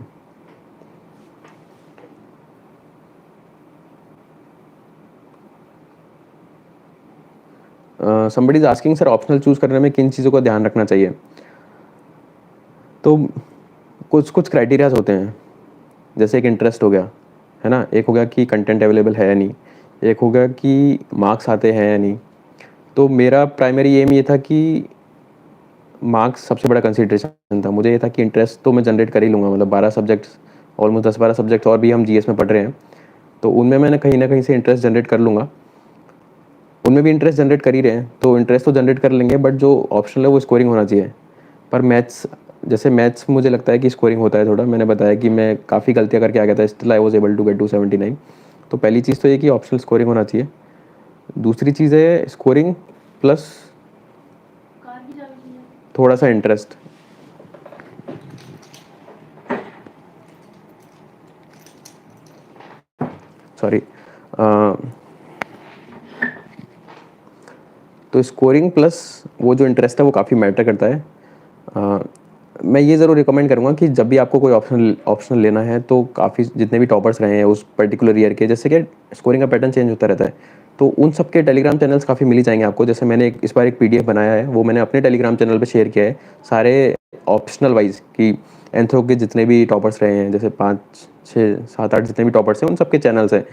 Somebody is asking sir optional choose करने में किन चीज़ों का ध्यान रखना चाहिए? तो कुछ कुछ क्राइटेरियाज होते हैं, जैसे एक इंटरेस्ट हो गया, है ना? एक हो गया कि कंटेंट अवेलेबल है या नहीं, एक हो गया कि मार्क्स आते हैं या नहीं। तो मेरा प्राइमरी एम ये था कि मार्क्स सबसे बड़ा कंसिडरेशन था। मुझे ये था कि इंटरेस्ट तो मैं जनरेट कर ही लूँगा, मतलब 12 सब्जेक्ट्स, ऑलमोस्ट 10-12 सब्जेक्ट्स और भी हम जीएस में पढ़ रहे हैं, तो उनमें मैंने कहीं न कहीं से इंटरेस्ट जनरेट कर लूँगा। उनमें भी इंटरेस्ट जनरेट कर ही रहे हैं, तो इंटरेस्ट तो जनरेट कर लेंगे, बट जो ऑप्शनल है वो स्कोरिंग होना चाहिए। पर मैथ्स, जैसे मैथ्स मुझे लगता है कि स्कोरिंग होता है थोड़ा। मैंने बताया कि मैं काफ़ी गलतियाँ करके आ गया था, still I was able to get to 79। तो पहली चीज़ तो ये कि ऑप्शनल स्कोरिंग होना चाहिए। दूसरी चीज़ है स्कोरिंग प्लस थोड़ा सा इंटरेस्ट। सॉरी। तो स्कोरिंग प्लस वो जो इंटरेस्ट है वो काफ़ी मैटर करता है। अ, मैं ये ज़रूर रिकमेंड करूँगा कि जब भी आपको कोई ऑप्शनल ऑप्शनल लेना है तो काफ़ी जितने भी टॉपर्स रहे हैं उस पर्टिकुलर ईयर के, जैसे कि स्कोरिंग का पैटर्न चेंज होता रहता है, तो उन सब के टेलीग्राम चैनल्स काफ़ी मिल ही जाएंगे आपको। जैसे मैंने इस बार एक पीडीएफ बनाया है, वो मैंने अपने टेलीग्राम चैनल पे शेयर किया है, सारे ऑप्शनल वाइज कि एंथ्रो के जितने भी टॉपर्स रहे हैं, जैसे 5 6 7 8 जितने भी टॉपर्स हैं उन सबके चैनल्स हैं।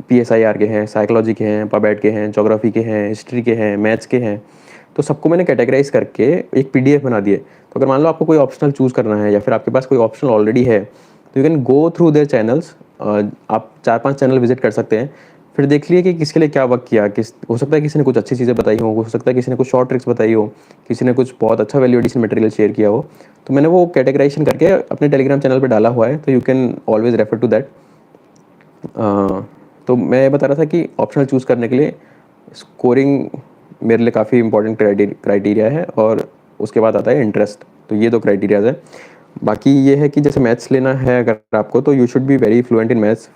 पीएसआईआर के हैं, साइकोलॉजी के हैं, पबैट के हैं, ज्योग्राफी के हैं, हिस्ट्री के हैं, मैथ्स के हैं। तो सबको मैंने कैटेगराइज करके एक पीडीएफ बना दिए। तो अगर मान लो आपको कोई ऑप्शनल चूज़ करना है या फिर आपके पास कोई ऑप्शनल ऑलरेडी है, तो you can go through their channels. आप 4-5 चैनल विजिट कर सकते हैं, फिर देख लिए कि किसके लिए क्या वर्क किया। किस हो सकता है किसी ने कुछ अच्छी चीज़ें बताई हो सकता है किसी ने कुछ शॉर्ट ट्रिक्स बताई हो, किसी ने कुछ बहुत अच्छा वैल्यू एडिशन मटेरियल शेयर किया हो। तो मैंने वो कैटेगराइजेशन करके अपने टेलीग्राम चैनल पे डाला हुआ है, तो you can always refer to that. तो मैं बता रहा था कि ऑप्शनल चूज़ करने के लिए स्कोरिंग मेरे लिए काफ़ी इंपॉर्टेंट क्राइटेरिया है, और उसके बाद आता है इंटरेस्ट। तो ये दो क्राइटेरियाज है। बाकी ये है कि जैसे मैथ्स लेना है अगर आपको, तो you should be very fluent in maths.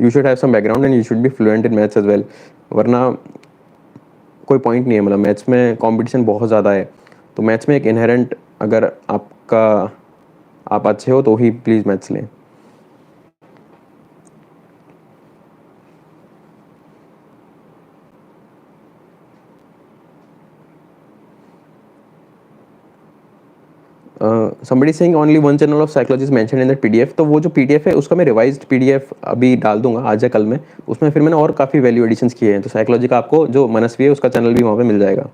You should have some background and you should be fluent in maths as well, वरना कोई पॉइंट नहीं है। मतलब मैथ्स में कंपटीशन बहुत ज़्यादा है, तो मैथ्स में एक इनहेरेंट, अगर आपका आप अच्छे हो तो ही प्लीज़ मैथ्स लें। somebody saying only one channel of psychology is mentioned in that PDF. तो वो जो पीडीएफ है उसका मैं रिवाइज्ड पीडीएफ अभी डाल दूंगा आज या कल में। उसमें फिर मैंने और काफ़ी वैल्यू एडिशंस किए हैं, तो साइकोलॉजी का आपको जो मनस्वी है उसका चैनल भी वहाँ पे मिल जाएगा।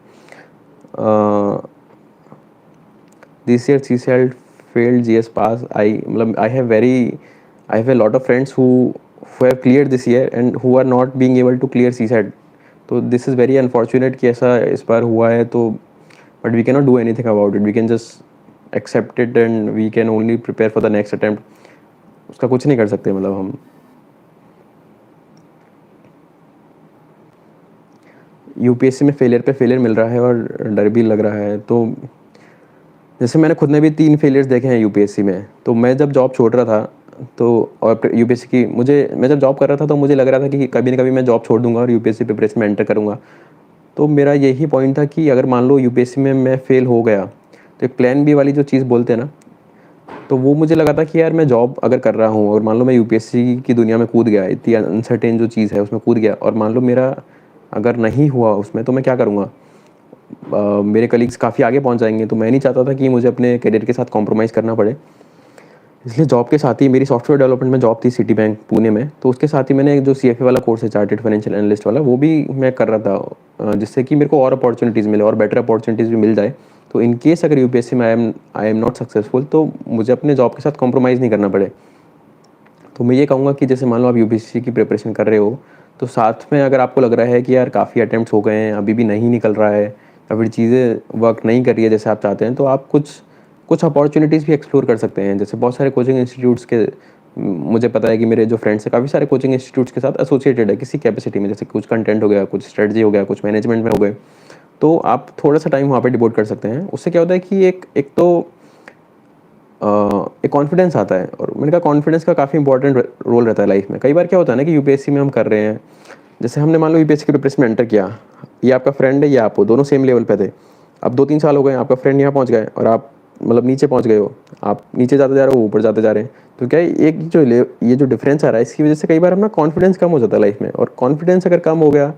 This year CSAT failed GS pass. I मतलब I have a lot of friends who have clear this year and who are not being able to clear CSAT. तो दिस इज़ वेरी अनफॉर्चुनेट कि ऐसा इस बार हुआ है। तो but we can not do anything about it, we can just accept it and we can only prepare for the next attempt। उसका कुछ नहीं कर सकते मतलब हम। यूपीएससी में फेलियर पे फेलियर मिल रहा है और डर भी लग रहा है। तो जैसे मैंने खुद ने भी 3 फेलियर्स देखे हैं यूपीएससी में। तो मैं जब जॉब छोड़ रहा था, तो और यूपीएससी की मैं जब जॉब कर रहा था तो मुझे लग रहा था कि कभी ना कभी मैं जॉब छोड़ दूंगा और यूपीएससी प्रिपरेशन में एंटर करूंगा। तो मेरा यही पॉइंट था कि अगर मान लो यूपीएससी में मैं फेल हो गया, तो एक प्लान बी वाली जो चीज़ बोलते हैं ना, तो वो मुझे लगा था कि यार मैं जॉब अगर कर रहा हूँ और मान लो मैं यूपीएससी की दुनिया में कूद गया, इतनी अनसर्टेन जो चीज़ है उसमें कूद गया, और मान लो मेरा अगर नहीं हुआ उसमें, तो मैं क्या करूँगा? मेरे कलीग्स काफ़ी आगे पहुँच जाएंगे। तो मैं नहीं चाहता था कि मुझे अपने करियर के साथ कॉम्प्रोमाइज़ करना पड़े। इसलिए जॉब के साथ ही मेरी सॉफ्टवेयर डेवलपमेंट में जॉब थी सिटी बैंक पुणे में, तो उसके साथ ही मैंने जो सीएफए वाला कोर्स है, चार्टेड फाइनेंशियल एनालिस्ट वाला, वो भी मैं कर रहा था, जिससे कि मेरे को और अपॉर्चुनिटीज़ मिले और बेटर अपॉर्चुनिटीज़ भी मिल जाए। तो इन केस अगर यूपीएससी में आई एम नॉट सक्सेसफुल, तो मुझे अपने जॉब के साथ कॉम्प्रोमाइज़ नहीं करना पड़े। तो मैं ये कहूँगा कि जैसे मान लो आप यूपीएससी की प्रिपरेशन कर रहे हो, तो साथ में अगर आपको लग रहा है कि यार काफ़ी अटेम्प्ट्स हो गए हैं, अभी भी नहीं निकल रहा है, या फिर चीज़ें वर्क नहीं कर रही है जैसे आप चाहते हैं, तो आप कुछ कुछ अपॉर्चुनिटीज़ भी एक्सप्लोर कर सकते हैं। जैसे बहुत सारे कोचिंग इंस्टीट्यूट्स के, मुझे पता है कि मेरे जो फ्रेंड्स हैं काफ़ी सारे कोचिंग इंस्टीट्यूट्स के साथ एसोसिएटेड है किसी कैपेसिटी में, जैसे कुछ कंटेंट हो गया, कुछ स्ट्रेटजी हो गया, कुछ मैनेजमेंट में हो गए। तो आप थोड़ा सा टाइम वहाँ पे डिवोट कर सकते हैं। उससे क्या होता है कि एक तो एक कॉन्फिडेंस आता है, और मैंने कहा कॉन्फिडेंस का काफ़ी इंपॉर्टेंट रोल रहता है लाइफ में। कई बार क्या होता है ना कि यूपीएससी में हम कर रहे हैं, जैसे हमने मान लो यूपीएससी की प्रिपरेशन में एंटर किया, ये आपका फ्रेंड है, ये आप हो, दोनों सेम लेवल पे थे। अब 2-3 साल हो गए, आपका फ्रेंड यहाँ पहुँच गए और आप मतलब नीचे पहुँच गए हो, आप नीचे जाते जा रहे हो, वो ऊपर जाते जा रहे हैं। तो क्या है, एक जो ये जो डिफरेंस आ रहा है, इसकी वजह से कई बार अपना कॉन्फिडेंस कम हो जाता है लाइफ में, और कॉन्फिडेंस अगर कम हो गया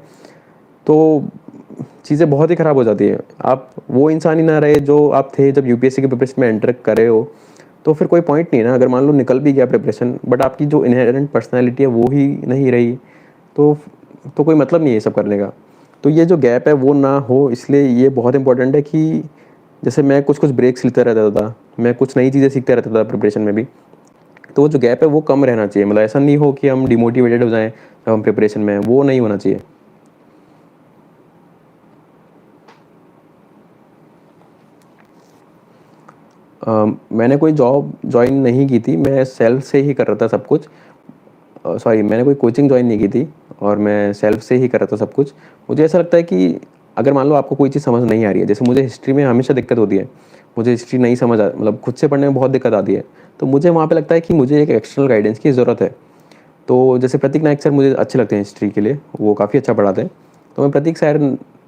तो चीज़ें बहुत ही ख़राब हो जाती है। आप वो इंसान ही ना रहे जो आप थे जब यूपीएससी की प्रिपरेशन में एंटर कर रहे हो, तो फिर कोई पॉइंट नहीं है ना। अगर मान लो निकल भी गया प्रिपरेशन, बट आपकी जो इनहेरेंट पर्सनैलिटी है वो ही नहीं रही, तो कोई मतलब नहीं है ये सब करने का। तो ये जो गैप है वो ना हो, इसलिए ये बहुत इंपॉर्टेंट है कि जैसे मैं कुछ कुछ ब्रेक्स लेता रहता था, मैं कुछ नई चीज़ें सीखता रहता था प्रिपरेशन में भी, तो वो जो गैप है वो कम रहना चाहिए। मतलब ऐसा नहीं हो कि हम डिमोटिवेटेड हो जाएं जब हम प्रिपरेशन में हैं, वो नहीं होना चाहिए। मैंने कोई जॉब ज्वाइन नहीं की थी, मैं सेल्फ से ही कर रहा था सब कुछ। सॉरी, मैंने कोई कोचिंग ज्वाइन नहीं की थी और मैं सेल्फ से ही कर रहा था सब कुछ। मुझे ऐसा लगता है कि अगर मान लो आपको कोई चीज़ समझ नहीं आ रही है, जैसे मुझे हिस्ट्री में हमेशा दिक्कत होती है, मुझे हिस्ट्री नहीं समझ आ मतलब खुद से पढ़ने में बहुत दिक्कत आती है, तो मुझे वहाँ पे लगता है कि मुझे एक एक्सटर्नल गाइडेंस की ज़रूरत है। तो जैसे प्रतीक नायक सर मुझे अच्छे लगते हैं हिस्ट्री के लिए, वो काफ़ी अच्छा पढ़ाते हैं। तो मैं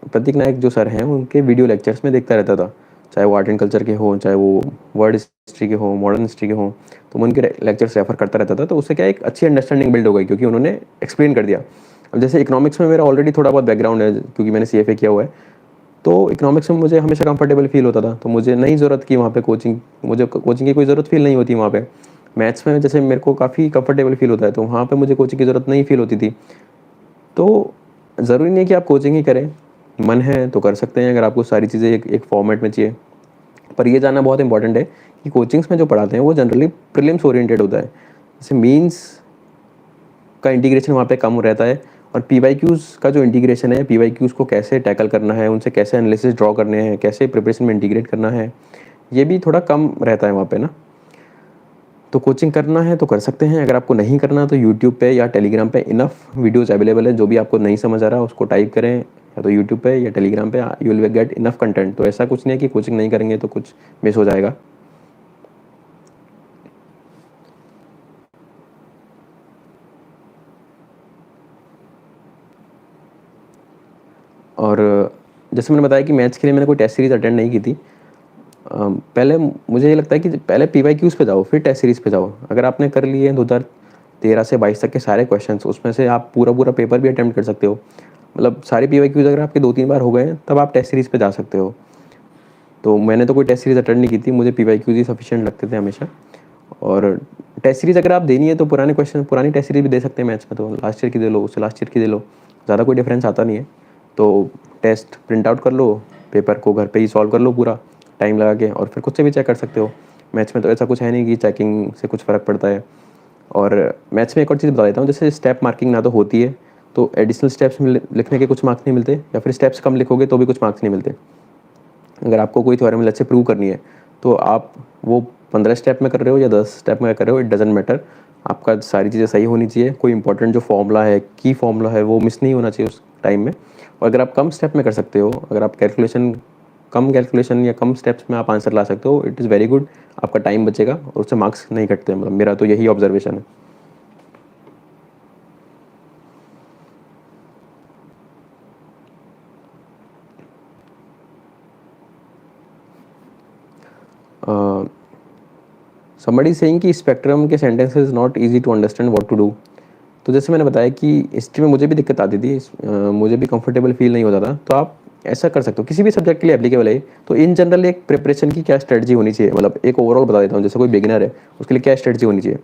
प्रतीक नायक जो सर हैं उनके वीडियो लेक्चर्स में देखता रहता था, चाहे वो आर्ट एंड कल्चर के हों, चाहे वो वर्ल्ड हिस्ट्री के हों, मॉडर्न हिस्ट्री के हों। तो मैं उनके लेक्चर्स रेफर करता रहता था, तो उससे क्या एक अच्छी अंडरस्टैंडिंग बिल्ड हो गई, क्योंकि उन्होंने एक्सप्लेन कर दिया। अब जैसे इकोनॉमिक्स में मेरा ऑलरेडी थोड़ा बहुत बैकग्राउंड है, क्योंकि मैंने सीएफए किया हुआ है, तो इकोनॉमिक्स में मुझे हमेशा कंफर्टेबल फील होता था, तो मुझे नहीं ज़रूरत की वहाँ पे कोचिंग, मुझे कोचिंग की कोई ज़रूरत फील नहीं होती वहाँ पे। मैथ्स में जैसे मेरे को काफ़ी कंफर्टेबल फील होता है, तो वहाँ पे मुझे कोचिंग की ज़रूरत नहीं फील होती थी। तो ज़रूरी नहीं है कि आप कोचिंग ही करें, मन है तो कर सकते हैं, अगर आपको सारी चीज़ें एक फॉर्मेट में चाहिए। पर ये जानना बहुत इंपॉर्टेंट है कि कोचिंग्स में जो पढ़ाते हैं वो जनरली प्रीलिम्स ओरिएंटेड होता है। जैसे मीन्स का इंटीग्रेशन वहाँ पे कम रहता है, और पीवाईक्यूज़ का जो इंटीग्रेशन है, पीवाईक्यूज़ को कैसे टैकल करना है, उनसे कैसे एनालिसिस ड्रॉ करने हैं, कैसे प्रिपरेशन में इंटीग्रेट करना है, ये भी थोड़ा कम रहता है वहाँ पे ना। तो कोचिंग करना है तो कर सकते हैं, अगर आपको नहीं करना तो यूट्यूब पे या टेलीग्राम पे इनफ वीडियोज़ अवेलेबल है। जो भी आपको नहीं समझ आ रहा है उसको टाइप करें, या तो यूट्यूब पे या टेलीग्राम पे, you will get enough content. तो ऐसा कुछ नहीं है कि कोचिंग नहीं करेंगे तो कुछ मिस हो जाएगा। और जैसे मैंने बताया कि मैथ्स के लिए मैंने कोई टेस्ट सीरीज़ अटेंड नहीं की थी। पहले मुझे ये लगता है कि पहले पीवाईक्यूज़ पे जाओ, फिर टेस्ट सीरीज़ पे जाओ। अगर आपने कर लिए 2013 से 22 तक के सारे क्वेश्चंस, उसमें से आप पूरा पूरा पेपर भी अटेम्प्ट कर सकते हो। मतलब सारे पीवाईक्यूज़ अगर आपके 2-3 बार हो गए हैं, तब आप टेस्ट सीरीज़ पे जा सकते हो। तो मैंने तो कोई टेस्ट सीरीज़ अटेंड नहीं की थी, मुझे पीवाईक्यूज़ ही सफिशिएंट लगते थे हमेशा। और टेस्ट सीरीज़ अगर आप देनी है तो पुराने क्वेश्चन, पुरानी टेस्ट सीरीज़ भी दे सकते हैं मैथ्स में, तो लास्ट ईयर की दे लो, उससे लास्ट ईयर की दे लो, ज़्यादा कोई डिफरेंस आता नहीं है। तो टेस्ट प्रिंट आउट कर लो, पेपर को घर पे ही सॉल्व कर लो पूरा टाइम लगा के, और फिर खुद से भी चेक कर सकते हो। मैथ्स में तो ऐसा कुछ है नहीं कि चेकिंग से कुछ फ़र्क पड़ता है। और मैथ्स में एक और चीज़ बता देता हूँ, जैसे स्टेप मार्किंग ना तो होती है, तो एडिशनल स्टेप्स में लिखने के कुछ मार्क्स नहीं मिलते, या फिर स्टेप्स कम लिखोगे तो भी कुछ मार्क्स नहीं मिलते। अगर आपको कोई थ्योरम अच्छे प्रूव करनी है, तो आप वो 15 स्टेप में कर रहे हो या 10 स्टेप में कर रहे हो, इट डजेंट मैटर। आपका सारी चीज़ें सही होनी चाहिए, कोई इंपॉर्टेंट जो फॉर्मूला है, की फॉर्मूला है, वो मिस नहीं होना चाहिए उस टाइम में। और अगर आप कम स्टेप में कर सकते हो, अगर आप कम कैलकुलेशन या कम स्टेप्स में आप आंसर ला सकते हो, इट इज़ वेरी गुड। आपका टाइम बचेगा और उससे मार्क्स नहीं कटते, मतलब मेरा तो यही ऑब्जर्वेशन है। somebody saying कि स्पेक्ट्रम के sentence is not easy to understand what to do. तो जैसे मैंने बताया कि हिस्ट्री में मुझे भी दिक्कत आती थी, मुझे भी कंफर्टेबल फील नहीं होता था। तो आप ऐसा कर सकते हो, किसी भी सब्जेक्ट के लिए एप्लीकेबल है। तो इन जनरल एक प्रिपरेशन की क्या स्ट्रेटजी होनी चाहिए, मतलब एक ओवरऑल बता देता हूँ, जैसे कोई बिगिनर है उसके लिए क्या स्ट्रेटजी होनी चाहिए।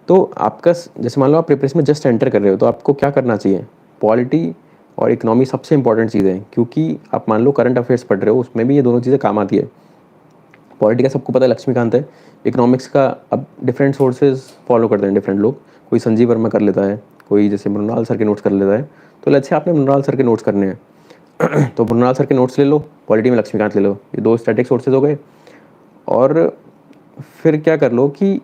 तो आपका जैसे मान लो आप प्रिपरेशन में जस्ट एंटर कर रहे हो, तो आपको क्या करना चाहिए। पॉलिटी और इकोनॉमी सबसे इंपॉर्टेंट चीज़ है, क्योंकि आप मान लो करंट अफेयर्स पढ़ रहे हो, उसमें भी ये दोनों चीज़ें काम आती है। पॉलिटी का सबको पता है, लक्ष्मीकांत है। इकोनॉमिक्स का अब डिफरेंट सोर्सेज फॉलो करते हैं डिफरेंट लोग, कोई संजीव वर्मा कर लेता है, कोई जैसे मृणाल सर के नोट्स कर लेता है। तो लेट्स से आपने मृणाल सर के नोट्स करने हैं तो मृणाल सर के नोट्स ले लो, पॉलिटी में लक्ष्मीकांत ले लो, ये दो स्टैटिक सोर्सेज हो गए। और फिर क्या कर लो कि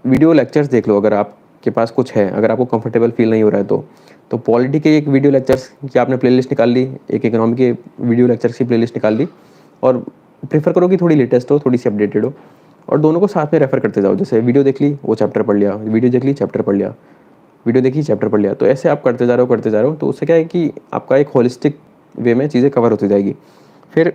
वीडियो लेक्चर्स देख लो, अगर आपके पास कुछ है, अगर आपको कंफर्टेबल फील नहीं हो रहा है तो पॉलिटी के एक वीडियो लेक्चर्स की आपने प्लेलिस्ट निकाल ली, एक इकोनॉमी के वीडियो लेक्चर्स की प्लेलिस्ट निकाल ली, और प्रेफर करो कि थोड़ी लेटेस्ट हो, थोड़ी सी अपडेटेड हो, और दोनों को साथ में रेफर करते जाओ। जैसे वीडियो देख ली, वो चैप्टर पढ़ लिया, वीडियो देख ली, चैप्टर पढ़ लिया। वीडियो देखी, चैप्टर पढ़ लिया। तो ऐसे आप करते जा रहे हो, तो उससे क्या है कि आपका एक होलिस्टिक वे में चीज़ें कवर होती जाएगी। फिर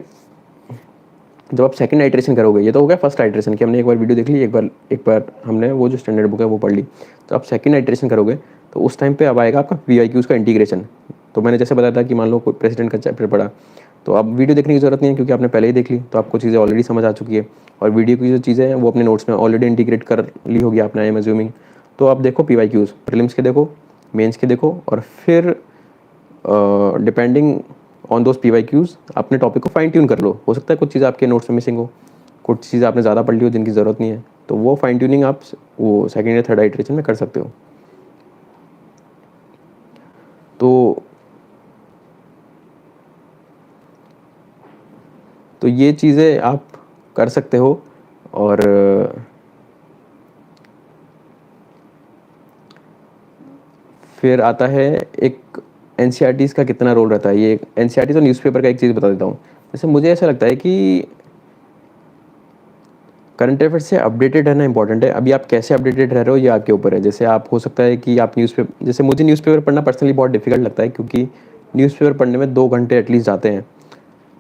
जब आप सेकंड आइट्रेशन करोगे, ये तो हो गया फर्स्ट आइट्रेशन कि हमने एक बार वीडियो देख ली, एक बार हमने वो जो स्टैंडर्ड बुक है वो पढ़ ली। तो आप सेकंड आइट्रेशन करोगे तो उस टाइम पे अब आएगा आपका वीआईक्यूज़ का इंटीग्रेशन। तो मैंने जैसे बताया था कि मान लो कोई प्रेसिडेंट का चैप्टर पढ़ा, तो अब वीडियो देखने की ज़रूरत नहीं है क्योंकि आपने पहले ही देख ली, तो आपको चीज़ें ऑलरेडी समझ आ चुकी है। और वीडियो की जो चीज़ें हैं वो अपने नोट्स में ऑलरेडी इंटीग्रेट कर ली होगी आपने, आई एम अज्यूमिंग। तो आप देखो पीवाईक्यूज़, प्रीलिम्स के देखो, मेंस के देखो, और फिर डिपेंडिंग ऑन दोज पीवाईक्यूज़ अपने टॉपिक को फाइन ट्यून कर लो। हो सकता है कुछ चीज़ आपके नोट्स में मिसिंग हो, कुछ चीज़ आपने ज़्यादा पढ़ ली हो जिनकी ज़रूरत नहीं है, तो वो फाइन ट्यूनिंग आप वो सेकेंड या थर्ड आइट्रेशन में कर सकते हो। तो ये चीज़ें आप कर सकते हो। और फिर आता है एक एनसीईआरटीज़ का कितना रोल रहता है। ये एनसीईआरटी तो न्यूज़पेपर का एक चीज़ बता देता हूँ। जैसे मुझे ऐसा लगता है कि करंट अफेयर्स से अपडेटेड रहना इंपॉर्टेंट है। अभी आप कैसे अपडेटेड रह रहे हो ये आपके ऊपर है। जैसे आप हो सकता है कि आप न्यूज़पेपर, जैसे मुझे न्यूज़पेपर पढ़ना पर्सनली बहुत डिफिकल्ट लगता है क्योंकि न्यूज़पेपर पढ़ने में 2 घंटे एटलीस्ट जाते हैं,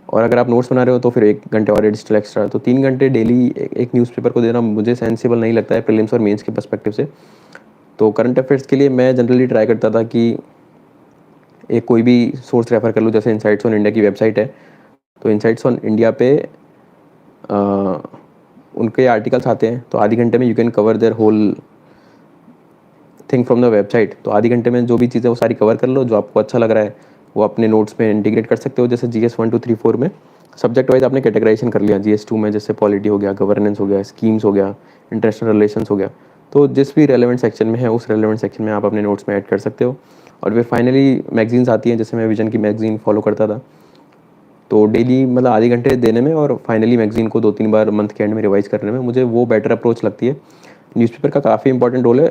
और अगर आप नोट्स बना रहे हो तो फिर 1 घंटे और एडिशनल एक्स्ट्रा, तो 3 घंटे डेली एक न्यूज़पेपर को देना मुझे सेंसिबल नहीं लगता है प्रीलिम्स और मेंस के पर्सपेक्टिव से। तो करंट अफेयर्स के लिए मैं जनरली ट्राई करता था कि एक कोई भी सोर्स रेफर कर लूँ, जैसे इनसाइट्स ऑन इंडिया की वेबसाइट है, तो इनसाइट्स ऑन इंडिया पे उनके आर्टिकल्स आते हैं, तो आधे घंटे में you can cover their whole thing from the website. तो आधे घंटे में जो भी चीज़ें वो सारी कवर कर लो, जो आपको अच्छा लग रहा है वो अपने नोट्स में इंटीग्रेट कर सकते हो। जैसे जीएस 1 2 3 4 में सब्जेक्ट वाइज आपने कैटेगराइजेशन कर लिया, जीएस 2 में जैसे पॉलिटी हो गया, गवर्नेंस हो गया, स्कीम्स हो गया, इंटरनेशनल रिलेशंस हो गया, तो जिस भी रेलेवेंट सेक्शन में है उस रेलेवेंट सेक्शन में आप अपने नोट्स में ऐड कर सकते हो। और फिर फाइनली मैगजीन्स आती हैं, जैसे मैं विजन की मैगजीन फॉलो करता था, तो डेली मतलब आधे घंटे देने में और फाइनली मैगजीन को 2-3 बार मंथ के एंड में रिवाइज करने में मुझे वो बेटर अप्रोच लगती है। न्यूज़पेपर का काफ़ी इंपॉर्टेंट रोल है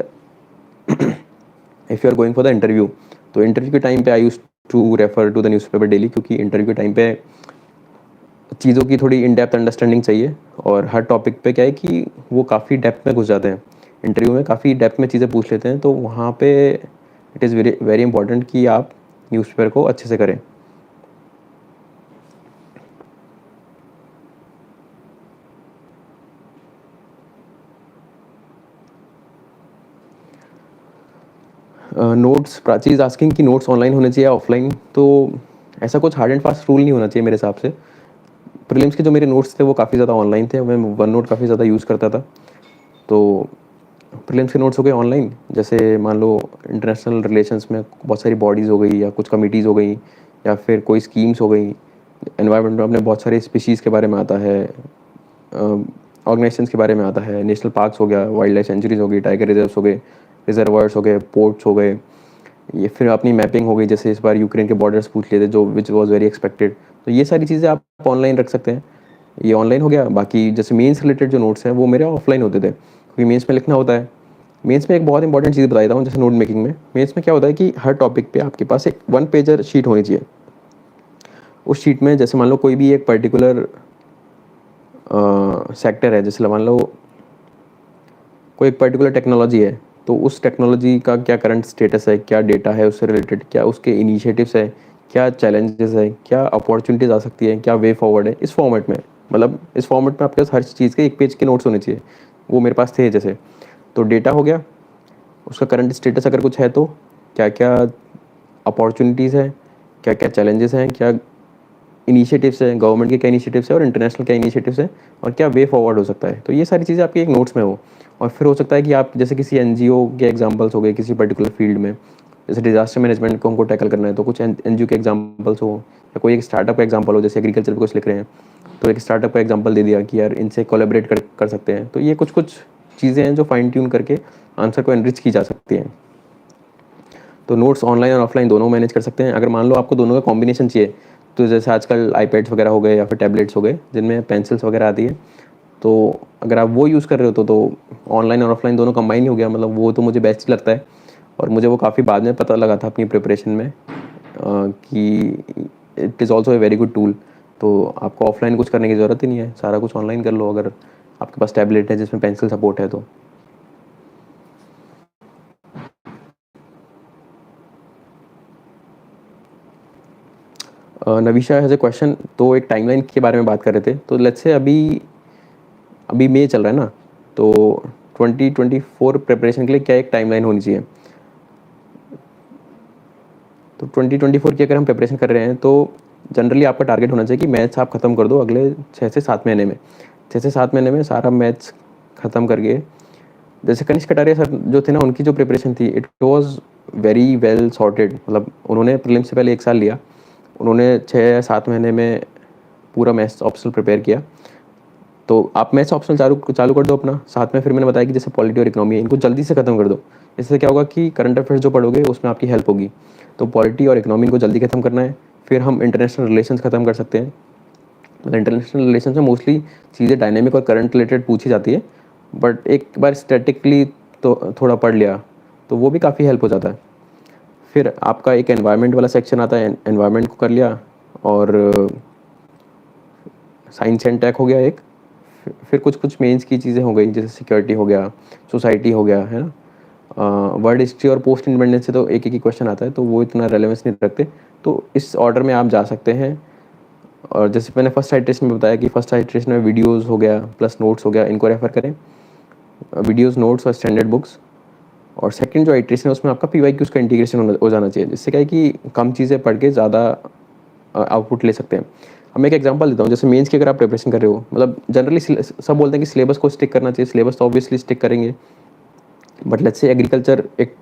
if you are going for the interview. तो इंटरव्यू के टाइम पे I use to refer to the newspaper daily, क्योंकि इंटरव्यू के टाइम पे चीज़ों की थोड़ी इन डेप्थ अंडरस्टैंडिंग चाहिए, और हर टॉपिक पे क्या है कि वो काफ़ी डेप्थ में घुस जाते हैं, इंटरव्यू में काफ़ी डेप्थ में चीज़ें पूछ लेते हैं, तो वहाँ पे it is very very important कि आप न्यूज़पेपर को अच्छे से करें। नोट्स, प्राची इज आस्किंग कि नोट्स ऑनलाइन होने चाहिए या ऑफलाइन। तो ऐसा कुछ हार्ड एंड फास्ट रूल नहीं होना चाहिए मेरे हिसाब से। प्रीलिम्स के जो मेरे नोट्स थे वो काफ़ी ज़्यादा ऑनलाइन थे, मैं वन नोट काफ़ी ज़्यादा यूज़ करता था। तो प्रीलिम्स के नोट्स हो गए ऑनलाइन, जैसे मान लो इंटरनेशनल रिलेशंस में बहुत सारी बॉडीज़ हो गई या कुछ कमिटीज़ हो गई या फिर कोई स्कीम्स हो गई, एनवायरनमेंट में अपने बहुत सारे स्पीशीज़ के बारे में आता है, ऑर्गेनाइजेशंस के बारे में आता है, नेशनल पार्क्स हो गया, वाइल्ड लाइफ सेंचुरीज हो गई, टाइगर रिजर्व्स हो गए, रिजर्वायर्स हो गए, पोर्ट्स हो गए, ये फिर अपनी मैपिंग हो गई, जैसे इस बार यूक्रेन के बॉर्डर्स पूछ लिए थे जो विच वाज वेरी एक्सपेक्टेड। तो ये सारी चीज़ें आप ऑनलाइन रख सकते हैं, ये ऑनलाइन हो गया। बाकी जैसे मेंस रिलेटेड जो नोट्स हैं वो मेरे ऑफलाइन होते थे, क्योंकि मेंस में लिखना होता है। मेंस में एक बहुत इंपॉर्टेंट चीज़ बता देता हूँ, जैसे नोट मेकिंग में मेंस में क्या होता है कि हर टॉपिक पे आपके पास एक 1 पेजर शीट होनी चाहिए। उस शीट में जैसे मान लो कोई भी एक पर्टिकुलर सेक्टर है, जैसे मान लो कोई एक पर्टिकुलर टेक्नोलॉजी है, तो उस टेक्नोलॉजी का क्या करंट स्टेटस है, क्या डेटा है उससे रिलेटेड, क्या उसके इनिशिएटिव्स है, क्या चैलेंजेस है, क्या अपॉर्चुनिटीज़ आ सकती है, क्या वे फॉरवर्ड है, इस फॉर्मेट में। मतलब इस फॉर्मेट में आपके पास हर चीज़ के 1 पेज के नोट्स होने चाहिए, वो मेरे पास थे। जैसे तो डेटा हो गया, उसका करंट स्टेटस अगर कुछ है तो क्या क्या अपॉर्चुनिटीज़ है, क्या क्या चैलेंजेस हैं, क्या इनिशिएटिव्स है, गवर्नमेंट के क्या इनिशिएटिव्स है और इंटरनेशनल क्या इनिशिएटिव्स है, और क्या वे फॉरवर्ड हो सकता है। तो ये सारी चीज़ें आपके एक नोट्स में हो। और फिर हो सकता है कि आप जैसे किसी एनजीओ के एग्जांपल्स हो गए किसी पर्टिकुलर फील्ड में, जैसे डिजास्टर मैनेजमेंट को हमको टैकल करना है, तो कुछ एनजीओ के एग्जांपल्स हो, या कोई एक स्टार्टअप का एग्जांपल हो, जैसे एग्रीकल्चर पे कुछ लिख रहे हैं तो एक स्टार्टअप का एग्जांपल दे दिया कि यार इनसे कोलैबोरेट कर सकते हैं। तो ये कुछ कुछ चीज़ें हैं जो फाइन ट्यून करके आंसर को एनरिच की जा सकती हैं। तो नोट्स ऑनलाइन और ऑफलाइन दोनों मैनेज कर सकते हैं। अगर मान लो आपको दोनों का कॉम्बिनेशन चाहिए, तो जैसे आजकल आईपैड्स वगैरह हो गए या फिर टैबलेट्स हो गए जिनमें पेंसिल्स वगैरह आती है, तो अगर आप वो यूज़ कर रहे हो तो ऑनलाइन और ऑफलाइन दोनों कंबाइन ही हो गया। मतलब वो तो मुझे बेस्ट लगता है, और मुझे वो काफ़ी बाद में पता लगा था अपनी प्रिपरेशन में कि it is also a very good tool. तो आपको ऑफलाइन कुछ करने की ज़रूरत ही नहीं है, सारा कुछ ऑनलाइन कर लो अगर आपके पास टैबलेट है जिसमें पेंसिल सपोर्ट है तो। नवीशा हैज़ ए क्वेश्चन, तो एक टाइमलाइन के बारे में बात कर रहे थे। तो लेट्स से अभी अभी मई चल रहा है ना, तो 2024 प्रिपरेशन के लिए क्या एक टाइमलाइन होनी चाहिए। तो 2024 की अगर हम प्रिपरेशन कर रहे हैं तो जनरली आपका टारगेट होना चाहिए कि मैथ्स आप ख़त्म कर दो अगले 6 से 7 महीने में। 6 से 7 महीने में सारा मैथ्स ख़त्म करके, जैसे कनिष्क कटारिया सर जो थे ना, उनकी जो प्रिपरेशन थी it was very well sorted. मतलब उन्होंने प्रीलिम्स से पहले 1 साल लिया, उन्होंने 6 या 7 महीने में पूरा मैथ्स ऑप्शनल प्रिपेयर किया। तो आप मैथ्स ऑप्शनल चालू चालू कर दो अपना, साथ में फिर मैंने बताया कि जैसे पॉलिटी और इकोनॉमी है, इनको जल्दी से खत्म कर दो। इससे क्या होगा कि करंट अफेयर्स जो पढ़ोगे उसमें आपकी हेल्प होगी। तो पॉलिटी और इकोनॉमी को जल्दी खत्म करना है, फिर हम इंटरनेशनल रिलेशंस खत्म कर सकते हैं। मतलब इंटरनेशनल रिलेशंस में मोस्टली चीज़ें डायनेमिक और करंट रिलेटेड पूछी जाती है, बट एक बार स्टैटिकली तो थोड़ा पढ़ लिया तो वो भी काफ़ी हेल्प हो जाता है। फिर आपका एक एनवायरनमेंट वाला सेक्शन आता है, एनवायरनमेंट को कर लिया, और साइंस एंड टेक हो गया एक। फिर कुछ कुछ मेंस की चीज़ें हो गई, जैसे सिक्योरिटी हो गया, सोसाइटी हो गया, है ना। वर्ल्ड हिस्ट्री और पोस्ट इंडिपेंडेंस से तो एक एक ही क्वेश्चन आता है, तो वो इतना रेलेवेंस नहीं रखते। तो इस ऑर्डर में आप जा सकते हैं। और जैसे मैंने फर्स्ट हाइड्रेशन में बताया कि फर्स्ट हाइड्रेशन में वीडियोस हो गया प्लस नोट्स हो गया, इनको रेफर करें, वीडियोस, नोट्स और स्टैंडर्ड बुक्स। और सेकंड जो हाइड्रेशन है उसमें आपका पीवाईक्यूज का इंटीग्रेशन हो जाना चाहिए, जिससे क्या है कि कम चीज़ें पढ़ के ज़्यादा आउटपुट ले सकते हैं। अब मैं एक एग्जांपल देता हूँ, जैसे मेंस की अगर आप प्रिपरेशन कर रहे हो, मतलब जनरली सब बोलते हैं कि सिलेबस को स्टिक करना चाहिए, सिलेबस तो ऑब्वियसली स्टिक करेंगे, बट लेट्स से एग्रीकल्चर एक